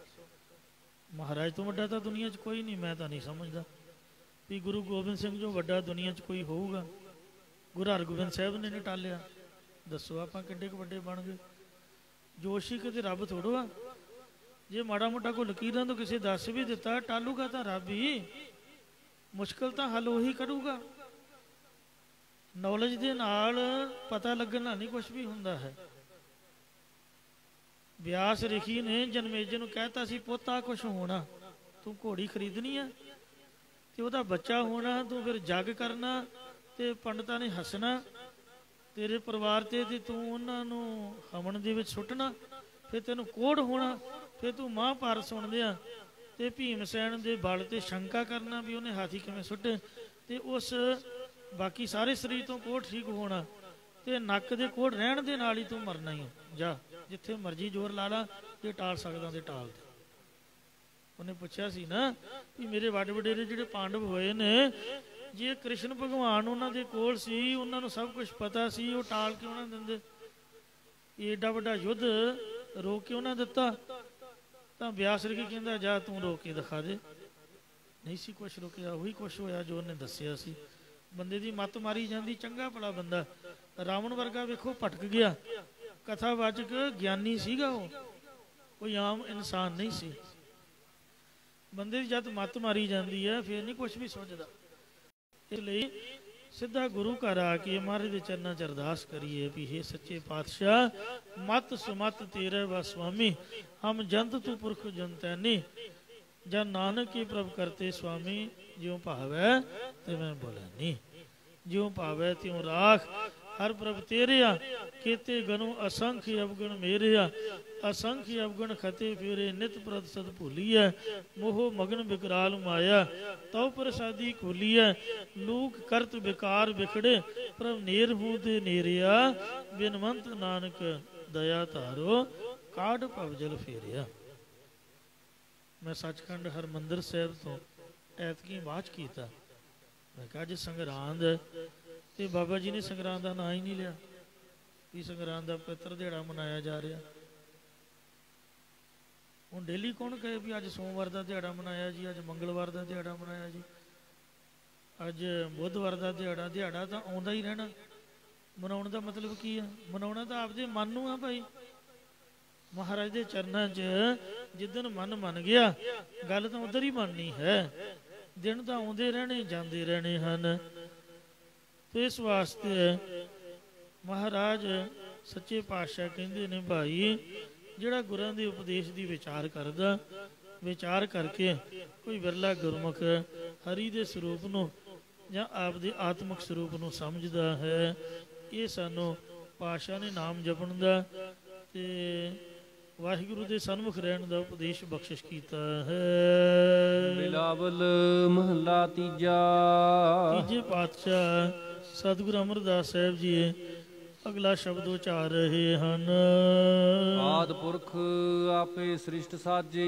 ਮਹਾਰਾਜ ਤੋਂ ਵੱਡਾ ਤਾਂ ਦੁਨੀਆ 'ਚ ਕੋਈ ਨਹੀਂ। ਮੈਂ ਤਾਂ ਨਹੀਂ ਸਮਝਦਾ ਵੀ ਗੁਰੂ ਗੋਬਿੰਦ ਸਿੰਘ ਜੋ ਵੱਡਾ ਦੁਨੀਆ 'ਚ ਕੋਈ ਹੋਊਗਾ। ਗੁਰੂ ਹਰਗੋਬਿੰਦ ਸਾਹਿਬ ਨੇ ਨਹੀਂ ਟਾਲਿਆ, ਦੱਸੋ ਆਪਾਂ ਕਿੱਡੇ ਕੁ ਵੱਡੇ ਬਣ ਗਏ। ਜੋਸ਼ੀ ਕਿਤੇ ਰੱਬ ਥੋੜੋ ਆ। ਜੇ ਮਾੜਾ ਮੋਟਾ ਕੋਈ ਲਕੀਰਾਂ ਤੋਂ ਕਿਸੇ ਦੱਸ ਵੀ ਦਿੱਤਾ, ਟਾਲੂਗਾ ਤਾਂ ਰੱਬ ਹੀ। ਮੁਸ਼ਕਿਲ ਤਾਂ ਹੱਲ ਉਹੀ ਕਰੂਗਾ। ਨੌਲੇਜ ਦੇ ਨਾਲ ਪਤਾ ਲੱਗਣਾ ਨਹੀਂ ਕੁਛ ਵੀ ਹੁੰਦਾ ਹੈ। ਵਿਆਸ ਰਿਖੀ ਨੇ ਜਨਮੇਜੇ ਨੂੰ ਕਹਿਤਾ ਸੀ, ਪੋਤਾ ਕੁਛ ਹੋਣਾ, ਤੂੰ ਘੋੜੀ ਖਰੀਦਣੀ ਆ ਤੇ ਉਹਦਾ ਬੱਚਾ ਹੋਣਾ, ਤੂੰ ਫਿਰ ਜੱਗ ਕਰਨਾ ਤੇ ਪੰਡਤਾਂ ਨੇ ਹੱਸਣਾ ਤੇਰੇ ਪਰਿਵਾਰ ਤੇ ਤੂੰ ਉਹਨਾਂ ਨੂੰ ਹਵਨ ਦੇ ਵਿੱਚ ਸੁੱਟਣਾ, ਫਿਰ ਤੈਨੂੰ ਕੋੜ ਹੋਣਾ, ਫਿਰ ਤੂੰ ਮਹਾਂਭਾਰਤ ਸੁਣਦੇ ਆ ਤੇ ਭੀਮ ਸੈਨ ਦੇ ਬਲ ਤੇ ਸ਼ੰਕਾ ਕਰਨਾ ਵੀ ਉਹਨੇ ਹਾਥੀ ਕਿਵੇਂ ਸੁੱਟੇ, ਤੇ ਉਸ ਬਾਕੀ ਸਾਰੇ ਸਰੀਰ ਤੋਂ ਕੋੜ ਠੀਕ ਹੋਣਾ ਤੇ ਨੱਕ ਦੇ ਕੋੜ ਰਹਿਣ ਦੇ ਨਾਲ ਹੀ ਤੂੰ ਮਰਨਾ ਹੀ। ਜਾ ਜਿੱਥੇ ਮਰਜੀ ਜ਼ੋਰ ਲਾ ਲਾ, ਜੇ ਟਾਲ ਸਕਦਾ ਤੇ ਟਾਲ ਦੇ। ਉਹਨੇ ਪੁੱਛਿਆ ਸੀ ਨਾ ਵੀ ਮੇਰੇ ਵੱਡ ਵਡੇਰੇ ਜਿਹੜੇ ਪਾਂਡਵ ਹੋਏ ਨੇ, ਜੇ ਕ੍ਰਿਸ਼ਨ ਭਗਵਾਨ ਉਹਨਾਂ ਦੇ ਕੋਲ ਸੀ, ਉਹਨਾਂ ਨੂੰ ਸਭ ਕੁਝ ਪਤਾ ਸੀ, ਉਹ ਟਾਲ ਕਿਉਂ ਨਾ ਦਿੰਦੇ? ਏਡਾ ਵੱਡਾ ਯੁੱਧ ਰੋਕ ਕਿਉਂ ਨਾ ਦਿੱਤਾ? ਤਾਂ ਬਿਆਸ ਰਿਖੀ ਕਹਿੰਦਾ ਜਾ ਤੂੰ ਰੋਕ ਕੇ ਦਿਖਾ ਦੇ। ਨਹੀਂ ਸੀ ਕੁਛ ਰੁਕਿਆ, ਉਹੀ ਕੁਛ ਹੋਇਆ ਜੋ ਉਹਨੇ ਦੱਸਿਆ ਸੀ। ਬੰਦੇ ਦੀ ਮੱਤ ਮਾਰੀ ਜਾਂਦੀ, ਚੰਗਾ ਭਲਾ ਬੰਦਾ। ਰਾਵਣ ਵਰਗਾ ਵੇਖੋ ਭਟਕ ਗਿਆ, ਕਥਾਵਾਚਕ ਗਿਆਨੀ ਸੀਗਾ, ਉਹ ਕੋਈ ਆਮ ਇਨਸਾਨ ਨਹੀਂ ਸੀ। ਬੰਦੇ ਦੀ ਜਦ ਮੱਤ ਮਾਰੀ ਜਾਂਦੀ ਹੈ ਫਿਰ ਨਹੀਂ ਕੁਛ ਵੀ ਸੁਝਦਾ। ਇਸ ਲਈ ਸਿੱਧਾ ਗੁਰੂ ਘਰ ਆ ਕੇ ਮਹਾਰਾਜ ਦੇ ਚਰਨਾਂ 'ਚ ਅਰਦਾਸ ਕਰੀਏ ਵੀ ਹੇ ਸੱਚੇ ਪਾਤਸ਼ਾਹ, ਮਤ ਸੁਮਤ ਤੇਰੇ ਵਾ ਸੁਆਮੀ, ਹਮ ਜੰਤ ਤੂੰ ਪੁਰਖ ਜੰਤੈਨੀ, ਜਨ ਨਾਨਕ ਕੀ ਪ੍ਰਭ ਕਰਤੇ ਸੁਆਮੀ, ਜਿਉ ਭਾਵੈ ਤੇ ਮੈਂ ਬੋਲੈਨੀ, ਜਿਉ ਭਾਵੈ ਤਿਉ ਰਾਖ, ਹਰ ਪ੍ਰਭ ਤੇਰਿਆ, ਕੀਤੇ ਗਨੁ ਅਸੰਖ ਅਵਗਣ ਮੇਰਿਆ, ਅਸੰਖ ਅਵਗਣ ਖਤੇ ਫੇਰੇ, ਨਿਤ ਪ੍ਰਤ ਸਦ ਭੂਲੀਐ, ਮੋਹ ਮਗਨ ਬਿਕਰਾਲ ਮਾਇਆ, ਤਉ ਪ੍ਰਸਾਦੀ ਖੋਲੀਐ, ਲੂਕ ਕਰਤ ਬਿਕਾਰ ਵਿਖੜੇ, ਪ੍ਰਭ ਨੇਰ ਹੂੰ ਤੇ ਨੇਰਿਆ, ਬਿਨਵੰਤ ਨਾਨਕ ਦਇਆ ਧਾਰੋ, ਕਾਢ ਭਵ ਜਲ ਫੇਰਿਆ। ਮੈਂ ਸੱਚਖੰਡ ਹਰਮੰਦਰ ਸਾਹਿਬ ਤੋਂ ਐਤਕੀ ਬਾਚ ਕੀਤਾ। ਮੈਂ ਕਿਹਾ ਅੱਜ ਸੰਗਰਾਂਦ ਤੇ ਬਾਬਾ ਜੀ ਨੇ ਸੰਗਰਾਂਦ ਦਾ ਨਾਂ ਹੀ ਨਹੀਂ ਲਿਆ ਵੀ ਸੰਗਰਾਂਦ ਦਾ ਪਵਿੱਤਰ ਦਿਹਾੜਾ ਮਨਾਇਆ ਜਾ ਰਿਹਾ। ਹੁਣ ਡੇਲੀ ਕੌਣ ਕਹੇ ਵੀ ਅੱਜ ਸੋਮਵਾਰ ਦਾ ਦਿਹਾੜਾ ਮਨਾਇਆ ਜੀ, ਅੱਜ ਮੰਗਲਵਾਰ ਦਾ ਦਿਹਾੜਾ ਮਨਾਇਆ ਜੀ, ਅੱਜ ਬੁੱਧਵਾਰ ਦਾ ਦਿਹਾੜਾ। ਦਿਹਾੜਾ ਤਾਂ ਆਉਂਦਾ ਹੀ ਰਹਿਣਾ। ਮਨਾਉਣ ਦਾ ਮਤਲਬ ਕੀ ਆ? ਮਨਾਉਣਾ ਤਾਂ ਆਪਦੇ ਮਨ ਨੂੰ ਆ ਭਾਈ। ਮਹਾਰਾਜ ਦੇ ਚਰਨਾਂ 'ਚ ਜਿੱਦਣ ਮਨ ਮੰਨ ਗਿਆ, ਗੱਲ ਤਾਂ ਉਧਰ ਹੀ ਬਣਨੀ ਹੈ। ਦਿਨ ਤਾਂ ਆਉਂਦੇ ਰਹਿਣੇ, ਜਾਂਦੇ ਰਹਿਣੇ ਹਨ। ਤੇ ਇਸ ਵਾਸਤੇ ਮਹਾਰਾਜ ਸੱਚੇ ਪਾਤਸ਼ਾਹ ਕਹਿੰਦੇ ਨੇ ਭਾਈ, ਜਿਹੜਾ ਗੁਰਾਂ ਦੇ ਉਪਦੇਸ਼ ਦੀ ਵਿਚਾਰ ਕਰਦਾ, ਵਿਚਾਰ ਕਰਕੇ ਕੋਈ ਵਿਰਲਾ ਗੁਰਮੁਖ ਹਰੀ ਦੇ ਸਰੂਪ ਨੂੰ ਜਾਂ ਆਪਦੇ ਆਤਮਿਕ ਸਰੂਪ ਨੂੰ ਸਮਝਦਾ ਹੈ, ਇਹ ਸਾਨੂੰ ਪਾਤਸ਼ਾਹ ਨੇ ਨਾਮ ਜਪਣ ਦਾ ਤੇ ਵਾਹਿਗੁਰੂ ਦੇ ਸਨਮੁਖ ਰਹਿਣ ਦਾ ਉਪਦੇਸ਼ ਬਖਸ਼ਿਸ਼ ਕੀਤਾ ਹੈ। ਬਿਲਾਵਲ ਮਹਲਾ ਤੀਜਾ। ਤੀਜੇ ਪਾਤਸ਼ਾਹ ਸਤਿਗੁਰੂ ਅਮਰਦਾਸ ਸਾਹਿਬ ਜੀ ਅਗਲਾ ਸ਼ਬਦ ਉਚਾਰ ਰਹੇ ਹਨ। ਆਦਿ ਪੁਰਖ ਆਪੇ ਸ੍ਰਿਸ਼ਟ ਸਾਜੇ।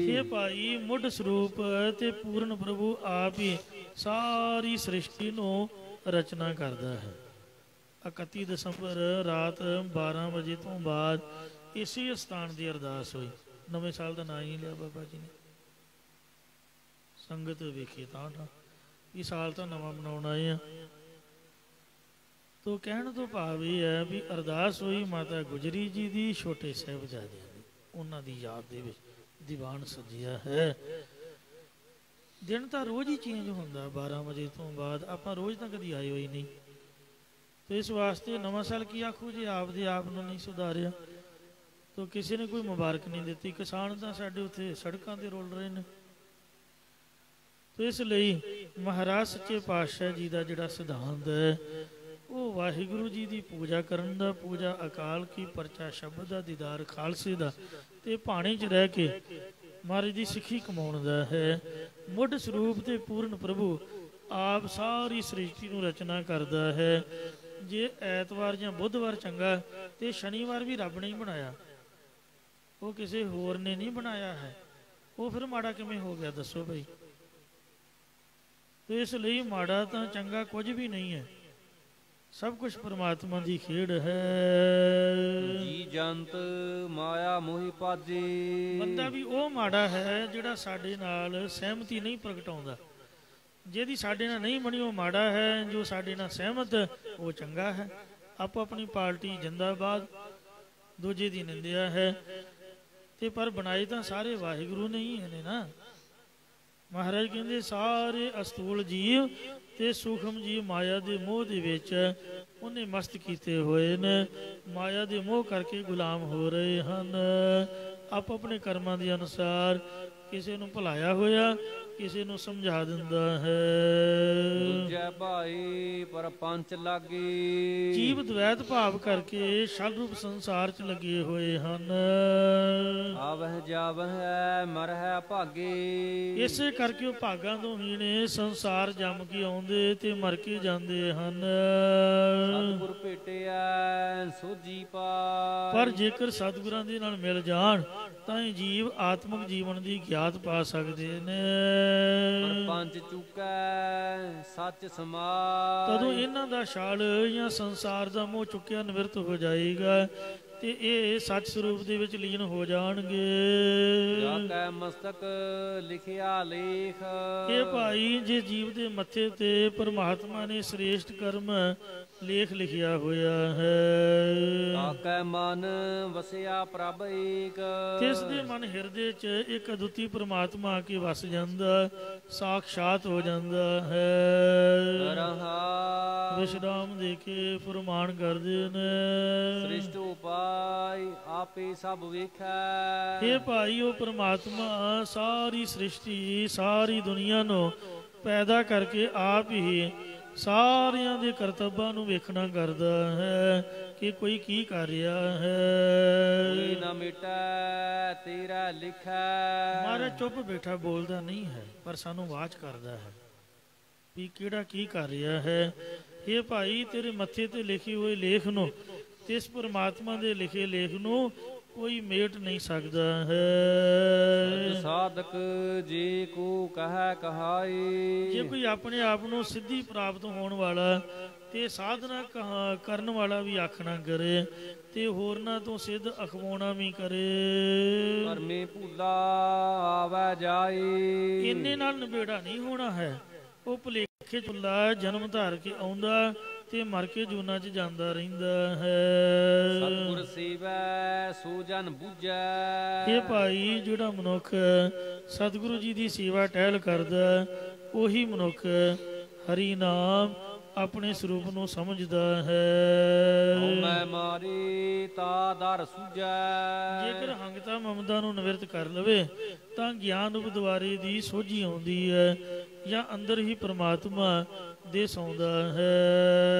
ਹੇ ਭਾਈ, ਮੁੱਢ ਸਰੂਪ ਤੇ ਪੂਰਨ ਪ੍ਰਭੂ ਆਪ ਹੀ ਸਾਰੀ ਸ੍ਰਿਸ਼ਟੀ ਨੂੰ ਰਚਨਾ ਕਰਦਾ ਹੈ। 31 ਦਸੰਬਰ ਰਾਤ 12 ਵਜੇ ਤੋਂ ਬਾਅਦ ਇਸੇ ਅਸਥਾਨ ਦੀ ਅਰਦਾਸ ਹੋਈ। ਨਵੇਂ ਸਾਲ ਦਾ ਨਾਂ ਹੀ ਲਿਆ ਬਾਬਾ ਜੀ ਨੇ। ਸੰਗਤ ਵੇਖੀ ਤਾਂ ਇਹ ਸਾਲ ਤਾਂ ਨਵਾਂ ਮਨਾਉਣ ਆਏ ਆ। ਤੋ ਕਹਿਣ ਤੋਂ ਭਾਵ ਇਹ ਹੈ ਵੀ ਅਰਦਾਸ ਹੋਈ ਮਾਤਾ ਗੁਜਰੀ ਜੀ ਦੀ, ਛੋਟੇ ਸਾਹਿਬਜ਼ਾਦਿਆਂ ਦੀ, ਉਹਨਾਂ ਦੀ ਯਾਦ ਦੇ ਵਿੱਚ ਦੀਵਾਨ ਸਜਿਆ ਹੈ। ਦਿਨ ਤਾਂ ਰੋਜ਼ ਹੀ ਚੇਂਜ ਹੁੰਦਾ 12 ਵਜੇ ਤੋਂ ਬਾਅਦ। ਆਪਾਂ ਰੋਜ਼ ਤਾਂ ਕਦੀ ਆਏ ਹੋਈ ਨਹੀਂ। ਤੇ ਇਸ ਵਾਸਤੇ ਨਵਾਂ ਸਾਲ ਕੀ ਆਖੂ ਜੇ ਆਪਦੇ ਆਪ ਨੂੰ ਨਹੀਂ ਸੁਧਾਰਿਆ। ਤੋ ਕਿਸੇ ਨੇ ਕੋਈ ਮੁਬਾਰਕ ਨਹੀਂ ਦਿੱਤੀ। ਕਿਸਾਨ ਤਾਂ ਸਾਡੇ ਉੱਥੇ ਸੜਕਾਂ ਤੇ ਰੋਲ ਰਹੇ ਨੇ। ਤੇ ਇਸ ਲਈ ਮਹਾਰਾਜ ਸੱਚੇ ਪਾਤਸ਼ਾਹ ਜੀ ਦਾ ਜਿਹੜਾ ਸਿਧਾਂਤ ਹੈ ਉਹ ਵਾਹਿਗੁਰੂ ਜੀ ਦੀ ਪੂਜਾ ਕਰਨ ਦਾ, ਪੂਜਾ ਅਕਾਲ ਕੀ, ਪਰਚਾ ਸ਼ਬਦ ਦਾ, ਦੀਦਾਰ ਖਾਲਸੇ ਦਾ, ਤੇ ਭਾਣੇ 'ਚ ਰਹਿ ਕੇ ਮਹਾਰਾਜ ਦੀ ਸਿੱਖੀ ਕਮਾਉਣ ਦਾ ਹੈ। ਮੁੱਢ ਸਰੂਪ ਤੇ ਪੂਰਨ ਪ੍ਰਭੂ ਆਪ ਸਾਰੀ ਸ੍ਰਿਸ਼ਟੀ ਨੂੰ ਰਚਨਾ ਕਰਦਾ ਹੈ। ਜੇ ਐਤਵਾਰ ਜਾਂ ਬੁੱਧਵਾਰ ਚੰਗਾ ਤੇ ਸ਼ਨੀਵਾਰ ਵੀ ਰੱਬ ਨੇ ਹੀ ਬਣਾਇਆ, ਉਹ ਕਿਸੇ ਹੋਰ ਨੇ ਨਹੀਂ ਬਣਾਇਆ ਹੈ। ਉਹ ਫਿਰ ਮਾੜਾ ਕਿਵੇਂ ਹੋ ਗਿਆ ਦੱਸੋ ਭਾਈ? ਤੇ ਇਸ ਲਈ ਮਾੜਾ ਤਾਂ ਚੰਗਾ ਕੁਝ ਵੀ ਨਹੀਂ ਹੈ, ਸਭ ਕੁਝ ਪਰਮਾਤਮਾ ਦੀ ਖੇਡ ਹੈ। ਜੀ ਜੰਤ ਮਾਇਆ ਮੋਹਿ ਪਾਜੇ। ਬੰਦਾ ਵੀ ਉਹ ਮਾੜਾ ਹੈ ਜਿਹੜਾ ਸਾਡੇ ਨਾਲ ਸਹਿਮਤੀ ਨਹੀਂ ਪ੍ਰਗਟਾਉਂਦਾ। ਜਿਹਦੀ ਸਾਡੇ ਨਾਲ ਨਹੀਂ ਬਣੀ ਉਹ ਮਾੜਾ ਹੈ, ਜੋ ਸਾਡੇ ਨਾਲ ਸਹਿਮਤ ਉਹ ਚੰਗਾ ਹੈ। ਆਪੋ ਆਪਣੀ ਪਾਰਟੀ ਜਿੰਦਾਬਾਦ, ਦੂਜੇ ਦੀ ਨਿੰਦਿਆ ਹੈ। ਤੇ ਪਰ ਬਣਾਏ ਤਾਂ ਸਾਰੇ ਵਾਹਿਗੁਰੂ ਨੇ ਹੀ ਨੇ ਨਾ। ਮਹਾਰਾਜ ਕਹਿੰਦੇ ਸਾਰੇ ਅਸਤੂਲ ਜੀਵ ਤੇ ਸੂਖਮ ਜੀਵ ਮਾਇਆ ਦੇ ਮੋਹ ਦੇ ਵਿੱਚ ਉਹਨੇ ਮਸਤ ਕੀਤੇ ਹੋਏ ਨੇ। ਮਾਇਆ ਦੇ ਮੋਹ ਕਰਕੇ ਗੁਲਾਮ ਹੋ ਰਹੇ ਹਨ। ਆਪੋ ਆਪਣੇ ਕਰਮਾਂ ਦੇ ਅਨੁਸਾਰ ਕਿਸੇ ਨੂੰ ਭੁਲਾਇਆ ਹੋਇਆ, ਕਿਸੇ ਨੂੰ ਸਮਝਾ ਦਿੰਦਾ ਹੈ। ਦੂਜੈ ਭਾਈ ਪਰ ਪੰਚ ਲਾਗੇ। ਜੀਵ ਦ્વੈਤ ਭਾਵ ਕਰਕੇ ਛਲ ਰੂਪ ਸੰਸਾਰ 'ਚ ਲੱਗੇ ਹੋਏ ਹਨ। ਆਵਹਿ ਜਾਵਹਿ ਮਰਹਿ ਭਾਗੇ। ਇਸੇ ਕਰਕੇ ਉਹ ਭਾਗਾਂ ਤੋਂ ਹੀ ਨੇ, ਸੰਸਾਰ ਜੰਮ ਕੇ ਆਉਂਦੇ ਤੇ ਮਰ ਕੇ ਜਾਂਦੇ ਹਨ। ਸਤਿਗੁਰ ਭੇਟਿਆ ਸੋਝੀ ਪਾ। ਪਰ ਜੇਕਰ ਸਤਿਗੁਰਾਂ ਦੇ ਨਾਲ ਮਿਲ ਜਾਣ ਤਾਂ ਇਹ ਜੀਵ ਆਤਮਿਕ ਜੀਵਨ ਦੀ ਗਿਆਤ ਪਾ ਸਕਦੇ ਨੇ। ਪਰਪੰਚ ਚੁੱਕੈ ਸੱਚ ਸਮਾਇ। ਤਦੋਂ ਇਹਨਾਂ ਦਾ ਛਾਲ ਜਾਂ ਸੰਸਾਰ ਦਾ ਮੋਹ ਚੁੱਕਿਆ ਨਿਵਰਤ ਹੋ ਜਾਏਗਾ ਤੇ ਇਹ ਸੱਚ ਸਰੂਪ ਦੇ ਵਿੱਚ ਲੀਨ ਹੋ ਜਾਣਗੇ। ਜਾ ਕੈ ਮਸਤਕ ਲਿਖਿਆ ਲੇਖ। ਇਹ ਭਾਈ ਜੇ ਜੀਵ ਦੇ ਮੱਥੇ ਤੇ ਪਰਮਾਤਮਾ ਨੇ ਸ੍ਰੇਸ਼ਟ ਕਰਮ ਲੇਖ ਲਿਖਿਆ ਹੋਇਆ ਹੈ। ਤਾਕੈ ਮਨ ਵਸਿਆ ਪ੍ਰਭ ਏਕ। ਤਿਸ ਦੇ ਮਨ ਹਿਰਦੇ 'ਚ ਇੱਕ ਅਦੁੱਤੀ ਪਰਮਾਤਮਾ ਆ ਕੇ ਵਸ ਜਾਂਦਾ, ਸਾਖਸ਼ਾਤ ਹੋ ਜਾਂਦਾ ਹੈ। ਰਹਾ ਵਿਸ਼ਰਾਮ ਦੇ ਕੇ ਫਰਮਾਨ ਕਰਦੇ ਨੇ। ਸ੍ਰਿਸ਼ਟ ਉਪਾਇ ਆਪੇ ਸਭ ਵੇਖੈ। ਇਹ ਭਾਈ ਉਹ ਪਰਮਾਤਮਾ ਸਾਰੀ ਸ੍ਰਿਸ਼ਟੀ ਸਾਰੀ ਦੁਨੀਆ ਨੂੰ ਪੈਦਾ ਕਰਕੇ ਆਪ ਹੀ ਸਾਰਿਆਂ ਦੇ ਕਰਤੱਵਾਂ ਨੂੰ ਵੇਖਣਾ ਕਰਦਾ ਹੈ ਕਿ ਕੋਈ ਕੀ ਕਰ ਰਿਹਾ ਹੈ। ਕੋਈ ਨਾ ਮਿਟੈ ਤੇਰਾ ਲਿਖੈ। ਮਹਾਰਾਜ ਚੁੱਪ ਬੈਠਾ ਬੋਲਦਾ ਨਹੀਂ ਹੈ, ਪਰ ਸਾਨੂੰ ਆਵਾਜ਼ ਕਰਦਾ ਹੈ ਵੀ ਕਿਹੜਾ ਕੀ ਕਰ ਰਿਹਾ ਹੈ। ਇਹ ਭਾਈ ਤੇਰੇ ਮੱਥੇ ਤੇ ਲਿਖੇ ਹੋਏ ਲੇਖ ਨੂੰ, ਇਸ ਪਰਮਾਤਮਾ ਦੇ ਲਿਖੇ ਲੇਖ ਨੂੰ ਕੋਈ ਮੇਟ ਨਹੀਂ ਸਕਦਾ ਹੈ। ਸਾਧਕ ਜੇ ਕੋ ਕਹੈ ਕਹਾਈ। ਜੇ ਕੋਈ ਆਪਣੇ ਆਪ ਨੂੰ ਸਿੱਧੀ ਪ੍ਰਾਪਤ ਹੋਣ ਵਾਲਾ ਤੇ ਸਾਧਨਾ ਕਰਨ ਵਾਲਾ ਵੀ ਆਖਣਾ ਕਰੇ ਤੇ ਹੋਰਨਾਂ ਤੋਂ ਸਿੱਧ ਅਖਵਾਉਣਾ ਵੀ ਕਰੇ। ਪਰਮੇ ਭੂਲਾ ਆਵੈ ਜਾਈ। ਇੰਨੇ ਨਾਲ ਨਿਬੇੜਾ ਨਹੀਂ ਹੋਣਾ ਹੈ। ਉਹ ਭੁਲੇਖੇ ਭੁੱਲਾ ਜਨਮ ਧਾਰ ਕੇ ਆਉਂਦਾ ਤੇ ਮਰ ਕੇ ਜੂਨਾਂ 'ਚ ਜਾਂਦਾ ਰਹਿੰਦਾ ਹੈ। ਸਤਿਗੁਰ ਸੇਵੈ ਸੋ ਜਨ ਬੁੱਝੈ। ਇਹ ਭਾਈ ਜਿਹੜਾ ਮਨੁੱਖ ਸਤਿਗੁਰੂ ਜੀ ਦੀ ਸੇਵਾ ਟਹਿਲ ਕਰਦਾ, ਉਹੀ ਮਨੁੱਖ ਹਰੀ ਨਾਮ ਆਪਣੇ ਸਰੂਪ ਨੂੰ ਸਮਝਦਾ ਹੈ। ਮੈਂ ਮਾਰੀ ਤਾ ਦਰ ਸੁਝੈ। ਜੇਕਰ ਹੰਗਤਾ ਮਮਤਾ ਨੂੰ ਨਿਵਰਤ ਕਰ ਲਵੇ ਤਾਂ ਗਿਆਨ ਉਪਦਵਾਰੇ ਦੀ ਸੋਝੀ ਆਉਂਦੀ ਹੈ ਜਾਂ ਅੰਦਰ ਹੀ ਪ੍ਰਮਾਤਮਾ ਦੇ ਸੌਂਦਾ ਹੈ।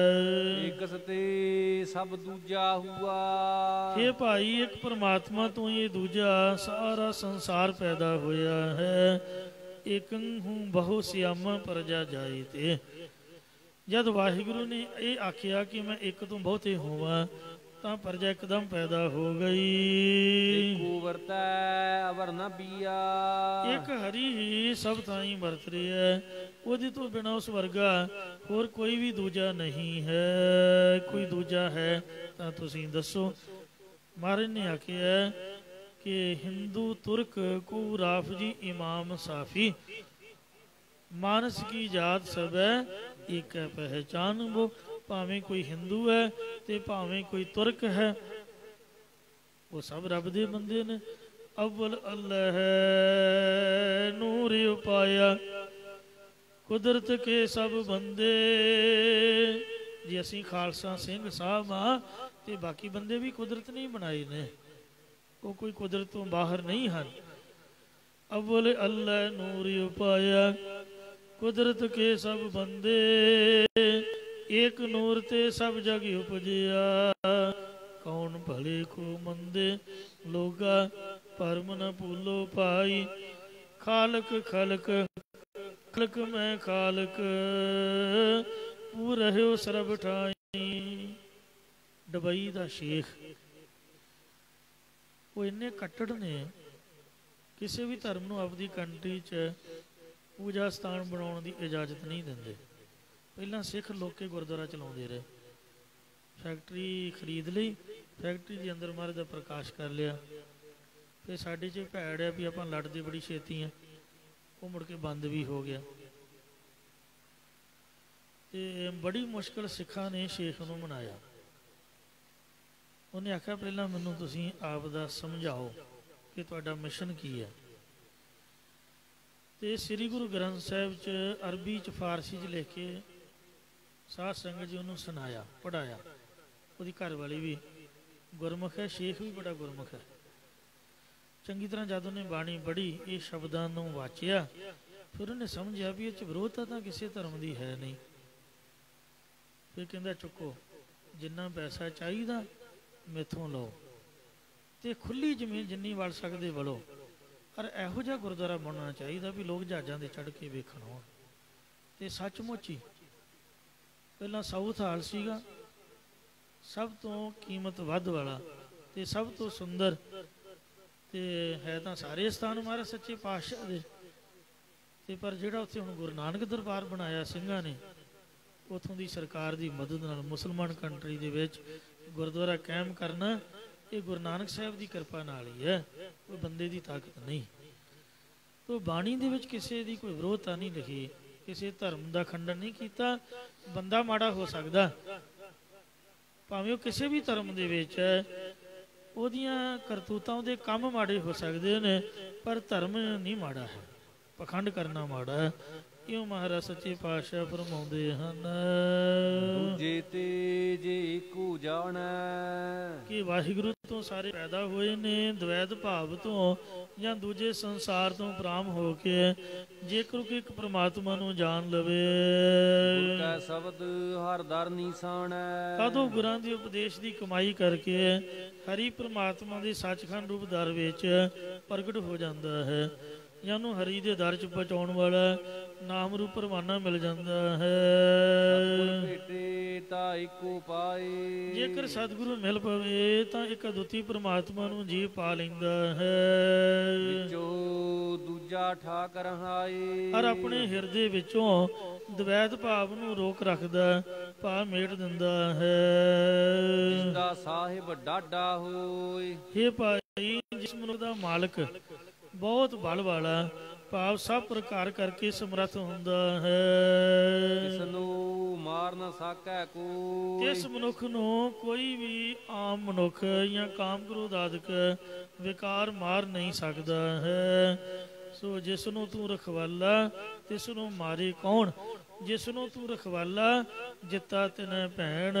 ਇਕ ਸਤੇ ਸਭ ਦੂਜਾ ਹੁਆ। ਇਹ ਭਾਈ ਇੱਕ ਪਰਮਾਤਮਾ ਤੋਂ ਹੀ ਦੂਜਾ ਸਾਰਾ ਸੰਸਾਰ ਪੈਦਾ ਹੋਇਆ ਹੈ। ਏਕੰ ਹੂੰ ਬਹੁ ਸਿਆਮਾ ਪਰਜਾ ਜਾਏ ਤੇ ਜਦ ਵਾਹਿਗੁਰੂ ਨੇ ਇਹ ਆਖਿਆ ਕਿ ਮੈਂ ਇੱਕ ਤੋਂ ਬਹੁਤੇ ਹੋਵਾਂ ਤਾਂ ਪਰਜਾ ਇੱਕਦਮ ਪੈਦਾ ਹੋ ਗਈ। ਏਕੋ ਵਰਤੈ ਅਵਰ ਨ ਬੀਆ। ਇੱਕ ਹਰੀ ਹੀ ਸਭ ਥਾਈਂ ਵਰਤ ਰਿਹਾ ਹੈ। ਉਹਦੇ ਤੋਂ ਬਿਨਾਂ ਉਸ ਵਰਗਾ ਹੋਰ ਕੋਈ ਵੀ ਦੂਜਾ ਨਹੀਂ ਹੈ। ਕੋਈ ਦੂਜਾ ਹੈ ਤਾਂ ਤੁਸੀਂ ਦੱਸੋ। ਮਹਾਰਾਜ ਨੇ ਆਖਿਆ ਕਿ ਹਿੰਦੂ ਤੁਰਕ ਕੋ ਰਾਫਜੀ ਇਮਾਮ ਸਾਫੀ ਮਾਨਸ ਕੀ ਜਾਤ ਸਭ ਹੈ ਇੱਕ ਹੈ ਪਹਿਚਾਨ ਵੋ। ਭਾਵੇਂ ਕੋਈ ਹਿੰਦੂ ਹੈ ਤੇ ਭਾਵੇਂ ਕੋਈ ਤੁਰਕ ਹੈ, ਉਹ ਸਭ ਰੱਬ ਦੇ ਬੰਦੇ ਨੇ। ਅਵਲ ਅੱਲਾਹ ਨੂਰ ਉਪਾਇਆ ਕੁਦਰਤ ਕੇ ਸਭ ਬੰਦੇ। ਜੇ ਅਸੀਂ ਖਾਲਸਾ ਸਿੰਘ ਸਾਹਿਬ ਆ ਤੇ ਬਾਕੀ ਬੰਦੇ ਵੀ ਕੁਦਰਤ ਨਹੀਂ ਬਣਾਏ ਨੇ, ਉਹ ਕੋਈ ਕੁਦਰਤ ਤੋਂ ਬਾਹਰ ਨਹੀਂ ਹਨ। ਅਵਲ ਅੱਲਾਹ ਨੂਰ ਉਪਾਇਆ ਕੁਦਰਤ ਕੇ ਸਭ ਬੰਦੇ। ਏਕ ਨੂਰ ਤੇ ਸਭ ਜਗ ਉਪਜਿਆ ਕੌਣ ਭਲੇ ਕੋ ਮੰਦੇ। ਲੋਗਾ ਪਰਮ ਨ ਭੂਲੋ ਭਾਈ ਖਾਲਕ ਖਲਕ ਖਲਕ ਮੈਂ ਖਾਲਕ ਪੂ ਰਹਿਓ ਸਰਬ ਠਾਈ। ਡਬਈ ਦਾ ਸ਼ੇਖ ਉਹ ਇੰਨੇ ਕੱਟੜ ਨੇ, ਕਿਸੇ ਵੀ ਧਰਮ ਨੂੰ ਆਪਦੀ ਕੰਟਰੀ 'ਚ ਪੂਜਾ ਸਥਾਨ ਬਣਾਉਣ ਦੀ ਇਜਾਜ਼ਤ ਨਹੀਂ ਦਿੰਦੇ। ਪਹਿਲਾਂ ਸਿੱਖ ਲੋਕੇ ਗੁਰਦੁਆਰਾ ਚਲਾਉਂਦੇ ਰਹੇ, ਫੈਕਟਰੀ ਖਰੀਦ ਲਈ, ਫੈਕਟਰੀ ਦੇ ਅੰਦਰ ਮਹਾਰਾਜ ਦਾ ਪ੍ਰਕਾਸ਼ ਕਰ ਲਿਆ। ਫਿਰ ਸਾਡੇ 'ਚ ਭੈੜ ਆ ਵੀ ਆਪਾਂ ਲੜਦੇ ਬੜੀ ਛੇਤੀ ਆ, ਉਹ ਮੁੜ ਕੇ ਬੰਦ ਵੀ ਹੋ ਗਿਆ। ਤੇ ਬੜੀ ਮੁਸ਼ਕਿਲ ਸਿੱਖਾਂ ਨੇ ਸ਼ੇਖ ਨੂੰ ਮਨਾਇਆ। ਉਹਨੇ ਆਖਿਆ ਪਹਿਲਾਂ ਮੈਨੂੰ ਤੁਸੀਂ ਆਪ ਦਾ ਸਮਝਾਓ ਕਿ ਤੁਹਾਡਾ ਮਿਸ਼ਨ ਕੀ ਹੈ। ਤੇ ਸ੍ਰੀ ਗੁਰੂ ਗ੍ਰੰਥ ਸਾਹਿਬ 'ਚ ਅਰਬੀ 'ਚ ਫਾਰਸੀ 'ਚ ਲਿਖ ਕੇ ਸਾਧ ਸੰਗਤ ਜੀ ਉਹਨੂੰ ਸੁਣਾਇਆ, ਪੜ੍ਹਾਇਆ। ਉਹਦੀ ਘਰ ਵਾਲੀ ਵੀ ਗੁਰਮੁਖ ਹੈ, ਸ਼ੇਖ ਵੀ ਬੜਾ ਗੁਰਮੁਖ ਹੈ। ਚੰਗੀ ਤਰ੍ਹਾਂ ਜਦ ਉਹਨੇ ਬਾਣੀ ਪੜ੍ਹੀ, ਇਹ ਸ਼ਬਦਾਂ ਨੂੰ ਵਾਚਿਆ, ਫਿਰ ਉਹਨੇ ਸਮਝਿਆ ਵੀ ਇਹ 'ਚ ਵਿਰੋਧਤਾ ਤਾਂ ਕਿਸੇ ਧਰਮ ਦੀ ਹੈ ਨਹੀਂ। ਫਿਰ ਕਹਿੰਦਾ ਚੁੱਕੋ, ਜਿੰਨਾ ਪੈਸਾ ਚਾਹੀਦਾ ਮੈਥੋਂ ਲਓ ਤੇ ਖੁੱਲੀ ਜ਼ਮੀਨ ਜਿੰਨੀ ਵੜ ਸਕਦੇ ਵੜੋ। ਪਰ ਇਹੋ ਜਿਹਾ ਗੁਰਦੁਆਰਾ ਬਣਨਾ ਚਾਹੀਦਾ ਵੀ ਲੋਕ ਜਹਾਜ਼ਾਂ ਦੇ ਚੜ੍ਹ ਕੇ ਵੇਖਣ ਆਉਣ। ਤੇ ਸੱਚਮੁੱਚ ਹੀ ਪਹਿਲਾਂ ਸਾਊਥ ਹਾਲ ਸੀਗਾ, ਸਭ ਤੋਂ ਕੀਮਤ ਵੱਧ ਵਾਲਾ ਤੇ ਸਭ ਤੋਂ ਸੁੰਦਰ, ਤੇ ਹੈ ਤਾਂ ਸਾਰੇ ਸਥਾਨ ਮਹਾਰਾਜ ਸੱਚੇ ਪਾਤਸ਼ਾਹ ਦੇ। ਤੇ ਪਰ ਜਿਹੜਾ ਉੱਥੇ ਹੁਣ ਗੁਰੂ ਨਾਨਕ ਦਰਬਾਰ ਬਣਾਇਆ ਸਿੰਘਾਂ ਨੇ, ਉੱਥੋਂ ਦੀ ਸਰਕਾਰ ਦੀ ਮਦਦ ਨਾਲ ਮੁਸਲਮਾਨ ਕੰਟਰੀ ਦੇ ਵਿੱਚ ਗੁਰਦੁਆਰਾ ਕਾਇਮ ਕਰਨਾ, ਇਹ ਗੁਰੂ ਨਾਨਕ ਸਾਹਿਬ ਦੀ ਕਿਰਪਾ ਨਾਲ ਹੀ ਹੈ, ਕੋਈ ਬੰਦੇ ਦੀ ਤਾਕਤ ਨਹੀਂ। ਤੋ ਬਾਣੀ ਦੇ ਵਿੱਚ ਕਿਸੇ ਦੀ ਕੋਈ ਵਿਰੋਧਤਾ ਨਹੀਂ ਲਿਖੀ, ਕਿਸੇ ਧਰਮ ਦਾ ਖੰਡਨ ਨਹੀਂ ਕੀਤਾ। ਬੰਦਾ ਮਾੜਾ ਹੋ ਸਕਦਾ, ਭਾਵੇਂ ਉਹ ਕਿਸੇ ਵੀ ਧਰਮ ਦੇ ਵਿੱਚ ਹੈ, ਉਹਦੀਆਂ ਕਰਤੂਤਾਂ, ਉਹਦੇ ਕੰਮ ਮਾੜੇ ਹੋ ਸਕਦੇ ਨੇ, ਪਰ ਧਰਮ ਨਹੀਂ ਮਾੜਾ ਹੈ, ਪਖੰਡ ਕਰਨਾ ਮਾੜਾ ਹੈ। ਇਉਂ ਮਹਾਰਾਜ ਸੱਚੇ ਪਾਤਸ਼ਾਹ ਫਰਮਾਉਂਦੇ ਹਨ, ਦੂਜੇ ਤੇ ਜੇ ਇੱਕੋ ਜਾਣੈ, ਕਿ ਵਾਹਿਗੁਰੂ ਤੋਂ ਸਾਰੇ ਪੈਦਾ ਹੋਏ ਨੇ, ਦਵੈਤ ਭਾਵ ਤੋਂ ਜਾਂ ਦੂਜੇ ਸੰਸਾਰ ਤੋਂ ਪ੍ਰਾਮ ਹੋ ਕੇ ਜੇਕਰ ਕਿ ਇੱਕ ਪ੍ਰਮਾਤਮਾ ਨੂੰ ਜਾਣ ਲਵੇ, ਗੁਰ ਕੈ ਸ਼ਬਦ ਹਰ ਦਰ ਨੀਸਾਣੈ, ਕਦੋਂ ਗੁਰਾਂ ਦੇ ਉਪਦੇਸ਼ ਦੀ ਕਮਾਈ ਕਰਕੇ ਹਰੀ ਪ੍ਰਮਾਤਮਾ ਦੇ ਸੱਚਖੰਡ ਰੂਪ ਦਰ ਵਿੱਚ ਪ੍ਰਗਟ ਹੋ ਜਾਂਦਾ ਹੈ, ਜਾਂ ਉਹਨੂੰ ਹਰੀ ਦੇ ਦਰ 'ਚ ਪਹੁੰਚਾਉਣ ਵਾਲਾ ਨਾਮ ਰੂਪ ਪਰਵਾਨਾ ਮਿਲ ਜਾਂਦਾ ਹੈ। ਭੇਟੇ ਤਾਂ ਇੱਕੋ ਪਾਏ, ਜੇਕਰ ਸਤਿਗੁਰੂ ਮਿਲ ਪਵੇ ਤਾਂ ਇੱਕ ਅਦੁੱਤੀ ਪ੍ਰਮਾਤਮਾ ਨੂੰ ਜੀ ਪਾ ਲੈਂਦਾ ਹੈ, ਵਿੱਚੋਂ ਦੂਜਾ ਠਾਕ ਰਹਾਏ, ਔਰ ਆਪਣੇ ਹਿਰਦੇ ਵਿੱਚੋਂ ਦਵੈਤ ਭਾਵ ਨੂੰ ਰੋਕ ਰੱਖਦਾ, ਭਾਵ ਮੇਟ ਦਿੰਦਾ ਹੈ। ਜਿਸਦਾ ਸਾਹਿਬ ਡਾਢਾ ਹੋਏ, ਹੇ ਭਾਈ, ਜਿਸ ਮਨੁੱਖ ਦਾ ਮਾਲਕ ਬਹੁਤ ਬਲ ਵਾਲਾ, ਭਾਵ ਸਭ ਪ੍ਰਕਾਰ ਕਰਕੇ ਸਮਰੱਥ ਹੁੰਦਾ ਹੈ, ਇਸ ਨੂੰ ਮਾਰ ਨਾ ਸਕੈ ਕੋਈ, ਇਸ ਮਨੁੱਖ ਨੂੰ ਕੋਈ ਵੀ ਆਮ ਮਨੁੱਖ ਜਾਂ ਕਾਮ ਕ੍ਰੋਧ ਆਦਿਕ ਵਿਕਾਰ ਮਾਰ ਨਹੀਂ ਸਕਦਾ ਹੈ। ਸੋ ਜਿਸ ਨੂੰ ਤੂੰ ਰਖਵਾਲਾ, ਤਿਸ ਨੂੰ ਮਾਰੇ ਕੌਣ, ਜਿਸ ਨੂੰ ਤੂੰ ਰਖਵਾਲਾ ਜਿੱਤਾ ਤਿਨੈ ਭੈਣ,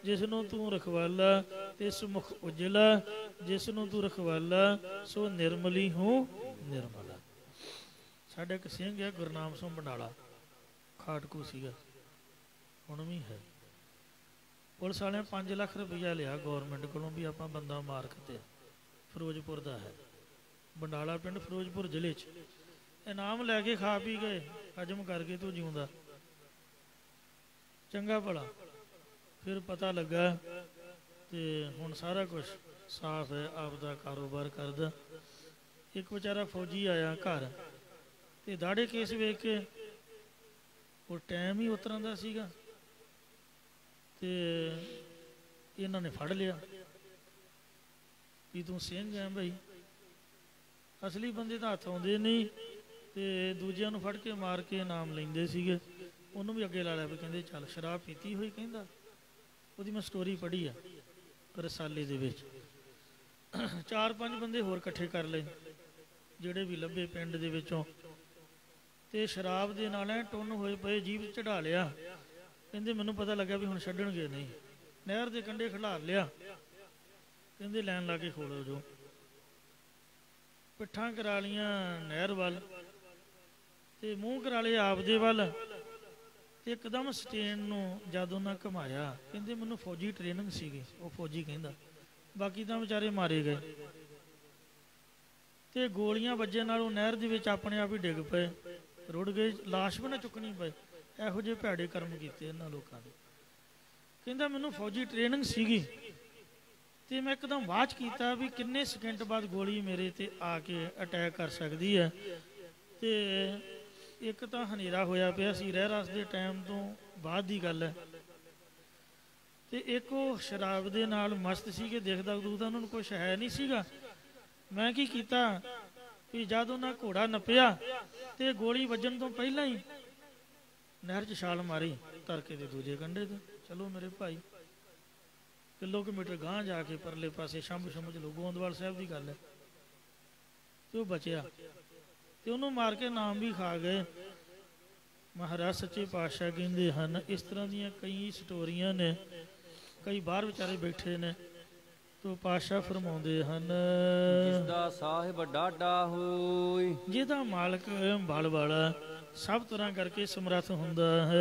ਜਿਸ ਨੂੰ ਤੂੰ ਰਖਵਾਲਾ ਤਿਸ ਮੁਖ ਉਜਲਾ, ਜਿਸ ਨੂੰ ਤੂੰ ਰਖਵਾਲਾ ਸੋ ਨਿਰਮਲੀ ਹੂੰ ਨਿਰਮਲਾ। ਸਾਡਾ ਇੱਕ ਸਿੰਘ ਹੈ ਗੁਰਨਾਮ ਸਿੰਘ ਬੰਡਾਲਾ, ਖਾਟਕੂ ਸੀਗਾ, ਹੁਣ ਵੀ ਹੈ। ਪੁਲਿਸ ਵਾਲਿਆਂ 5 ਲੱਖ ਰੁਪਈਆ ਲਿਆ ਗੌਰਮੈਂਟ ਕੋਲੋਂ ਵੀ ਆਪਾਂ ਬੰਦਾ ਮਾਰ ਖੱਤਿਆ, ਫਿਰੋਜ਼ਪੁਰ ਦਾ ਹੈ, ਬੰਡਾਲਾ ਪਿੰਡ ਫਿਰੋਜ਼ਪੁਰ ਜ਼ਿਲ੍ਹੇ 'ਚ। ਇਨਾਮ ਲੈ ਕੇ ਖਾ ਪੀ ਗਏ, ਹਜਮ ਕਰਕੇ ਤੂੰ ਜਿਉਂਦਾ, ਚੰਗਾ ਭਲਾ। ਫਿਰ ਪਤਾ ਲੱਗਾ ਤੇ ਹੁਣ ਸਾਰਾ ਕੁਝ ਸਾਫ਼ ਹੈ, ਆਪਦਾ ਕਾਰੋਬਾਰ ਕਰਦਾ। ਇੱਕ ਵਿਚਾਰਾ ਫੌਜੀ ਆਇਆ ਘਰ ਤੇ ਦਾੜੇ ਕੇਸ ਵੇਖ ਕੇ, ਉਹ ਟਾਈਮ ਹੀ ਉਤਰਾਂ ਦਾ ਸੀਗਾ, ਤੇ ਇਹਨਾਂ ਨੇ ਫੜ ਲਿਆ ਵੀ ਤੂੰ ਸਿੰਘ ਹੈ ਬਈ। ਅਸਲੀ ਬੰਦੇ ਤਾਂ ਹੱਥ ਆਉਂਦੇ ਨਹੀਂ, ਤੇ ਦੂਜਿਆਂ ਨੂੰ ਫੜ ਕੇ ਮਾਰ ਕੇ ਇਨਾਮ ਲੈਂਦੇ ਸੀਗੇ। ਉਹਨੂੰ ਵੀ ਅੱਗੇ ਲਾ ਲਿਆ ਵੀ ਕਹਿੰਦੇ ਚੱਲ ਸ਼ਰਾਬ ਪੀਤੀ ਹੋਈ, ਕਹਿੰਦਾ ਉਹਦੀ ਮੈਂ ਸਟੋਰੀ ਪੜ੍ਹੀ ਆ ਰਸਾਲੇ ਦੇ ਵਿੱਚ। 4-5 ਬੰਦੇ ਹੋਰ ਇਕੱਠੇ ਕਰ ਲਏ ਜਿਹੜੇ ਵੀ ਲੱਭੇ ਪਿੰਡ ਦੇ ਵਿੱਚੋਂ, ਤੇ ਸ਼ਰਾਬ ਦੇ ਨਾਲ ਟੁੰਨ ਹੋਏ ਪਏ ਜੀਭ ਚੜਾ ਲਿਆ। ਕਹਿੰਦੇ ਮੈਨੂੰ ਪਤਾ ਲੱਗਾ ਵੀ ਹੁਣ ਛੱਡਣਗੇ ਨਹੀਂ, ਨਹਿਰ ਦੇ ਕੰਢੇ ਖਿਲਾਰ ਲਿਆ। ਕਹਿੰਦੇ ਲੈਣ ਲਾ ਕੇ ਖੋਲੋ ਜੋ, ਪਿੱਠਾਂ ਕਰਾ ਲੀਆਂ ਨਹਿਰ ਵੱਲ ਤੇ ਮੂੰਹ ਕਰਾ ਲਏ ਆਪਦੇ ਵੱਲ, ਤੇ ਇੱਕਦਮ ਸਟੇਨ ਨੂੰ ਜਦ ਉਹਨਾਂ ਘੁਮਾਇਆ, ਕਹਿੰਦੇ ਮੈਨੂੰ ਫੌਜੀ ਟ੍ਰੇਨਿੰਗ ਸੀਗੀ, ਉਹ ਫੌਜੀ ਕਹਿੰਦਾ, ਬਾਕੀ ਤਾਂ ਵਿਚਾਰੇ ਮਾਰੇ ਗਏ। ਤੇ ਗੋਲੀਆਂ ਵੱਜਣ ਨਾਲ ਉਹ ਨਹਿਰ ਦੇ ਵਿੱਚ ਆਪਣੇ ਆਪ ਹੀ ਡਿੱਗ ਪਏ, ਰੁੜ ਗਏ, ਲਾਸ਼ ਵੀ ਨਾ ਚੁੱਕਣੀ ਪਏ। ਇਹੋ ਜਿਹੇ ਭੈੜੇ ਕਰਮ ਕੀਤੇ ਇਹਨਾਂ ਲੋਕਾਂ ਨੇ। ਕਹਿੰਦਾ ਮੈਨੂੰ ਫੌਜੀ ਟ੍ਰੇਨਿੰਗ ਸੀਗੀ, ਤੇ ਮੈਂ ਇੱਕਦਮ ਵਾਚ ਕੀਤਾ ਵੀ ਕਿੰਨੇ ਸਕਿੰਟ ਬਾਅਦ ਗੋਲੀ ਮੇਰੇ ਤੇ ਆ ਕੇ ਅਟੈਕ ਕਰ ਸਕਦੀ ਹੈ। ਤੇ ਇੱਕ ਤਾਂ ਹਨੇਰਾ ਹੋਇਆ ਪਿਆ ਸੀ, ਰਹਿਰਾਸ ਦੇ ਟਾਈਮ ਤੋਂ ਬਾਅਦ ਦੀ ਗੱਲ ਹੈ, ਤੇ ਇੱਕ ਉਹ ਸ਼ਰਾਬ ਦੇ ਨਾਲ ਮਸਤ ਸੀਗੇ, ਦੇਖਦਾ ਦੂਦਾ ਉਹਨਾਂ ਨੂੰ ਕੁਛ ਹੈ ਨਹੀਂ ਸੀਗਾ। ਮੈਂ ਕੀ ਕੀਤਾ ਵੀ ਜਦ ਉਹਨਾਂ ਘੋੜਾ ਨੱਪਿਆ ਤੇ ਗੋਲੀ ਵੱਜਣ ਤੋਂ ਪਹਿਲਾਂ ਹੀ ਨਹਿਰ 'ਚ ਛਾਲ ਮਾਰੀ ਤਰਕੇ ਦੇ ਦੂਜੇ ਕੰਢੇ ਤੇ। ਚਲੋ ਮੇਰੇ ਭਾਈ, ਕਿਲੋਮੀਟਰ ਗਾਂਹ ਜਾ ਕੇ ਪਰਲੇ ਪਾਸੇ ਸ਼ੰਭ ਚ ਲੋ, ਗੋਂਦਵਾਲ ਸਾਹਿਬ ਦੀ ਗੱਲ ਹੈ, ਤੇ ਉਹ ਬਚਿਆ ਤੇ ਉਹਨੂੰ ਮਾਰ ਕੇ ਨਾਮ ਵੀ ਖਾ ਗਏ। ਮਹਾਰਾਜ ਸੱਚੇ ਪਾਤਸ਼ਾਹ ਕਹਿੰਦੇ ਹਨ, ਇਸ ਤਰ੍ਹਾਂ ਦੀਆਂ ਕਈ ਸਟੋਰੀਆਂ ਨੇ, ਕਈ ਬਾਹਰ ਵਿਚਾਰੇ ਬੈਠੇ ਨੇ, ਤੋ ਪਾਤਸ਼ਾਹ ਫਰਮਾਉਂਦੇ ਹਨ, ਜਿਸਦਾ ਸਾਹਿਬ ਡਾਢਾ ਹੋਏ, ਜਿਹਦਾ ਮਾਲਕ ਬਲ ਵਾਲਾ ਸਭ ਤਰ੍ਹਾਂ ਕਰਕੇ ਸਮਰੱਥ ਹੁੰਦਾ ਹੈ,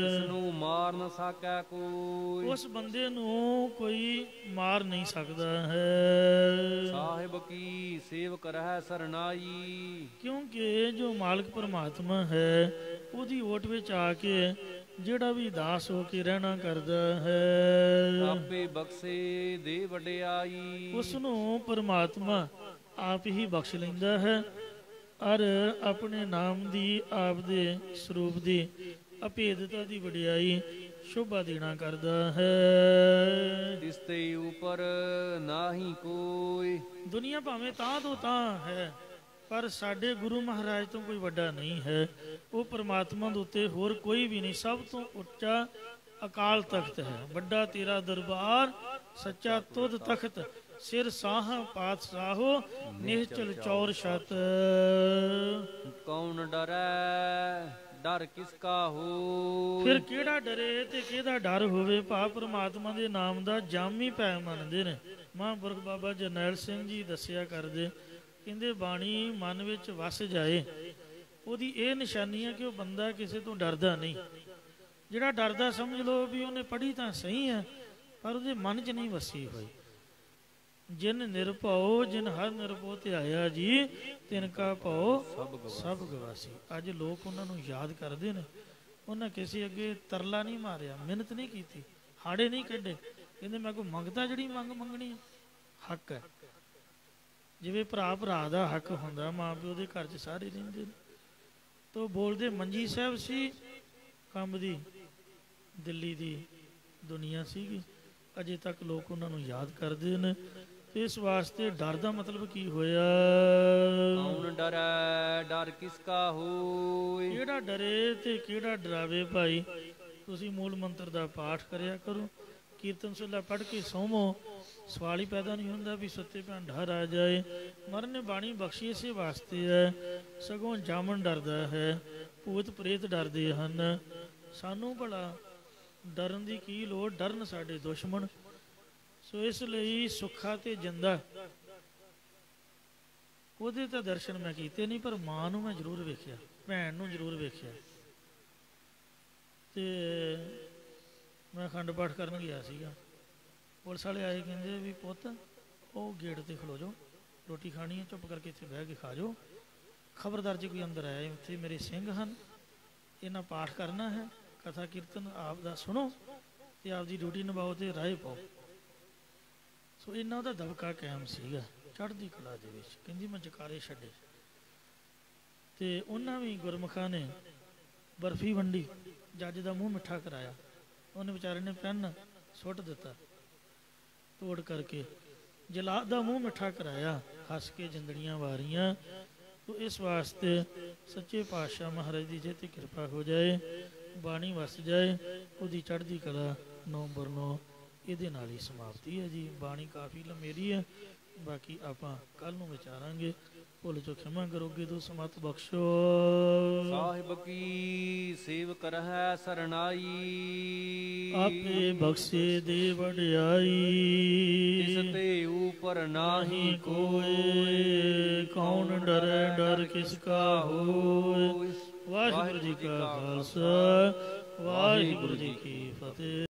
ਇਸ ਨੂੰ ਮਾਰ ਨਾ ਸਕੈ ਕੋਈ, ਉਸ ਬੰਦੇ ਨੂੰ ਕੋਈ ਮਾਰ ਨਹੀਂ ਸਕਦਾ ਹੈ। ਸਾਹਿਬ ਕੀ ਸੇਵਕ ਰਹਿ ਸਰਨਾਈ, ਕਿਉਂਕਿ ਜੋ ਮਾਲਕ ਪਰਮਾਤਮਾ ਹੈ ਉਹਦੀ ਓਟ ਵਿੱਚ ਆ ਕੇ ਜਿਹੜਾ ਵੀ ਦਾਸ ਹੋ ਕੇ ਰਹਿਣਾ ਕਰਦਾ ਹੈ, ਆਪੇ ਬਖਸ਼ੇ ਦੇ ਵਡਿਆਈ, ਉਸ ਨੂੰ ਪਰਮਾਤਮਾ ਆਪ ਹੀ ਬਖਸ਼ ਲੈਂਦਾ ਹੈ। ਅਰ ਆਪਣੇ ਨਾਮ ਦੀ ਆਪਦੇ ਸਰੂਪ ਦੀ ਅਭੇਦਤਾ ਦੀ ਵਡਿਆਈ ਸ਼ੋਭਾ ਦੇਣਾ ਕਰਦਾ ਹੈ। ਤਿਸ ਤੇ ਉਪਰ ਨਾਹੀ ਕੋਈ। ਦੁਨੀਆ ਭਾਵੇਂ ਤਾਂ ਤੋਂ ਤਾਂ ਹੈ, ਪਰ ਸਾਡੇ ਗੁਰੂ ਮਹਾਰਾਜ ਤੋਂ ਕੋਈ ਵੱਡਾ ਨਹੀਂ ਹੈ। ਉਹ ਪਰਮਾਤਮਾ ਦੇ ਉੱਤੇ ਹੋਰ ਕੋਈ ਵੀ ਨਹੀਂ। ਸਭ ਤੋਂ ਉੱਚਾ ਅਕਾਲ ਤਖਤ ਹੈ। ਵੱਡਾ ਤੇਰਾ ਦਰਬਾਰ ਸੱਚਾ ਤੁਧ ਤਖਤ, ਸਿਰ ਸਾਹ ਪਾਤਸ਼ਾਹੋ ਨਿਹਚਲ ਚੌਰ ਛਤ। ਕੌਣ ਡਰੈ ਡਰ ਕਿਸ ਕਾ ਹੋ। ਫਿਰ ਕਿਹੜਾ ਡਰੇ ਤੇ ਕਿਹਦਾ ਡਰ ਹੋਵੇ। ਭਾ ਪਰਮਾਤਮਾ ਦੇ ਨਾਮ ਦਾ ਜਾਮੀ ਭੈ ਮੰਨਦੇ ਨੇ। ਮਹਾਂਪੁਰਖ ਬਾਬਾ ਜਰਨੈਲ ਸਿੰਘ ਜੀ ਦੱਸਿਆ ਕਰਦੇ, ਕਹਿੰਦੇ ਬਾਣੀ ਮਨ ਵਿੱਚ ਵਸ ਜਾਏ, ਉਹਦੀ ਇਹ ਨਿਸ਼ਾਨੀ ਹੈ ਕਿ ਉਹ ਬੰਦਾ ਕਿਸੇ ਤੋਂ ਡਰਦਾ ਨਹੀਂ। ਜਿਹੜਾ ਡਰਦਾ ਸਮਝ ਲਓ ਵੀ ਉਹਨੇ ਪੜ੍ਹੀ ਤਾਂ ਸਹੀ ਹੈ, ਪਰ ਉਹਦੇ ਮਨ 'ਚ ਨਹੀਂ ਵਸੀ ਹੋਈ। ਜਿਨ ਨਿਰਭਉ ਜਿਨ ਹਰ ਨਿਰਭਉ ਧਿਆਇਆ ਜੀ, ਤਿਨ ਕਾ ਭਉ ਸਭ ਗਵਾਸੀ। ਅੱਜ ਲੋਕ ਉਹਨਾਂ ਨੂੰ ਯਾਦ ਕਰਦੇ ਨੇ। ਉਹਨਾਂ ਕਿਸੇ ਅੱਗੇ ਤਰਲਾ ਨਹੀਂ ਮਾਰਿਆ, ਮਿਹਨਤ ਨਹੀਂ ਕੀਤੀ, ਹਾੜੇ ਨਹੀਂ ਕੱਢੇ। ਕਹਿੰਦੇ ਮੈਂ ਕੋਈ ਮੰਗਦਾ, ਜਿਹੜੀ ਮੰਗਣੀ ਹੈ ਹੱਕ ਹੈ। ਜਿਵੇਂ ਭਰਾ ਭਰਾ ਦਾ ਹੱਕ ਹੁੰਦਾ, ਮਾਂ ਪਿਓ ਦੇ ਘਰ 'ਚ ਸਾਰੇ ਰਹਿੰਦੇ ਨੇ। ਤੋ ਬੋਲਦੇ ਮੰਜੀ ਸਾਹਿਬ ਸੀ, ਕੰਮ ਦੀ ਦਿੱਲੀ ਦੀ ਦੁਨੀਆ ਸੀਗੀ। ਅਜੇ ਤੱਕ ਲੋਕ ਉਹਨਾਂ ਨੂੰ ਯਾਦ ਕਰਦੇ ਨੇ। ਇਸ ਵਾਸਤੇ ਡਰ ਦਾ ਮਤਲਬ ਕੀ ਹੋਇਆ। ਕੌਣ ਡਰੈ ਡਰ ਕਿਸ ਕਾ ਹੋਇ। ਕਿਹੜਾ ਡਰੇ ਤੇ ਕਿਹੜਾ ਡਰਾਵੇ। ਭਾਈ ਤੁਸੀਂ ਮੂਲ ਮੰਤਰ ਦਾ ਪਾਠ ਕਰਿਆ ਕਰੋ, ਕੀਰਤਨ ਸੁਲਾ ਪੜ੍ਹ ਕੇ ਸੌਵੋ। ਸਵਾਲ ਹੀ ਪੈਦਾ ਨਹੀਂ ਹੁੰਦਾ ਵੀ ਸੁੱਤੇ ਪਿਆ ਡਰ ਆ ਜਾਏ। ਮਰਨ ਨੇ ਬਾਣੀ ਬਖਸ਼ੀ ਇਸੇ ਵਾਸਤੇ ਹੈ। ਸਗੋਂ ਜਾਮਨ ਡਰਦਾ ਹੈ, ਭੂਤ ਪ੍ਰੇਤ ਡਰਦੇ ਹਨ। ਸਾਨੂੰ ਭਲਾ ਡਰਨ ਦੀ ਕੀ ਲੋੜ, ਡਰਨ ਸਾਡੇ ਦੁਸ਼ਮਣ। ਸੋ ਇਸ ਲਈ ਸੁੱਖਾ ਤੇ ਜਿੰਦਾ ਉਹਦੇ ਤਾਂ ਦਰਸ਼ਨ ਮੈਂ ਕੀਤੇ ਨਹੀਂ, ਪਰ ਮਾਂ ਨੂੰ ਮੈਂ ਜ਼ਰੂਰ ਵੇਖਿਆ, ਭੈਣ ਨੂੰ ਜ਼ਰੂਰ ਵੇਖਿਆ। ਤੇ ਮੈਂ ਅਖੰਡ ਪਾਠ ਕਰਨ ਗਿਆ ਸੀਗਾ, ਪੁਲਿਸ ਵਾਲੇ ਆਏ, ਕਹਿੰਦੇ ਵੀ ਪੁੱਤ ਉਹ ਗੇਟ ਤੇ ਖਲੋ ਜਾਓ, ਰੋਟੀ ਖਾਣੀ ਹੈ, ਚੁੱਪ ਕਰਕੇ ਇੱਥੇ ਬਹਿ ਕੇ ਖਾ ਜਾਓ। ਖਬਰਦਾਰ ਜੇ ਕੋਈ ਅੰਦਰ ਆਇਆ, ਇੱਥੇ ਮੇਰੇ ਸਿੰਘ ਹਨ, ਇਹਨਾਂ ਪਾਠ ਕਰਨਾ ਹੈ, ਕਥਾ ਕੀਰਤਨ ਆਪ ਦਾ ਸੁਣੋ ਤੇ ਆਪਦੀ ਡਿਊਟੀ ਨਿਭਾਓ ਤੇ ਰਾਹ ਪਾਓ। ਸੋ ਇਹਨਾਂ ਦਾ ਦਬਕਾ ਕਾਇਮ ਸੀਗਾ ਚੜ੍ਹਦੀ ਕਲਾ ਦੇ ਵਿੱਚ। ਕਹਿੰਦੀ ਮੈਂ ਜਕਾਰੇ ਛੱਡੇ ਤੇ ਉਹਨਾਂ ਵੀ ਗੁਰਮੁਖਾਂ ਨੇ ਬਰਫੀ ਵੰਡੀ, ਜੱਜ ਦਾ ਮੂੰਹ ਮਿੱਠਾ ਕਰਾਇਆ। ਉਹਨੇ ਵਿਚਾਰੇ ਨੇ ਪੈਨ ਸੁੱਟ ਦਿੱਤਾ ਤੋੜ ਕਰਕੇ, ਜਲਾਦ ਦਾ ਮੂੰਹ ਮਿੱਠਾ ਕਰਾਇਆ, ਹੱਸ ਕੇ ਜਿੰਦੜੀਆਂ ਵਾਰੀਆਂ। ਤੋ ਇਸ ਵਾਸਤੇ ਸੱਚੇ ਪਾਤਸ਼ਾਹ ਮਹਾਰਾਜ ਦੀ ਜੇ ਤੇ ਕਿਰਪਾ ਹੋ ਜਾਏ, ਬਾਣੀ ਵਸ ਜਾਏ, ਉਹਦੀ ਚੜ੍ਹਦੀ ਕਲਾ ਨਵੰਬਰ 9 ਇਹਦੇ ਨਾਲ ਹੀ ਸਮਾਪਤੀ ਹੈ ਜੀ। ਬਾਣੀ ਕਾਫੀ ਲੰਮੇਰੀ ਹੈ, ਬਾਕੀ ਆਪਾਂ ਕੱਲ ਨੂੰ ਵਿਚਾਰਾਂਗੇ। ਭੁੱਲ ਚੋ ਖਿਮਾ ਕਰੋਗੇ ਤੋ ਸਮਤ ਬਖਸ਼ੋ। ਸਾਹਿਬ ਕੀ ਸੇਵ ਕਰਹਿ ਸਰਨਾਈ, ਆਪੇ ਬਖਸ਼ੇ ਦੇ ਵਡਿਆਈ। ਤਿਸ ਤੇ ਉਪਰ ਨਾਹੀ ਕੋਇ, ਕੌਣ ਡਰੈ ਡਰ ਕਿਸ ਕਾ ਹੋਇ। ਵਾਹਿਗੁਰੂ ਜੀ ਕਾ ਖਾਲਸਾ, ਵਾਹਿਗੁਰੂ ਜੀ ਕੀ ਫਤਿਹ।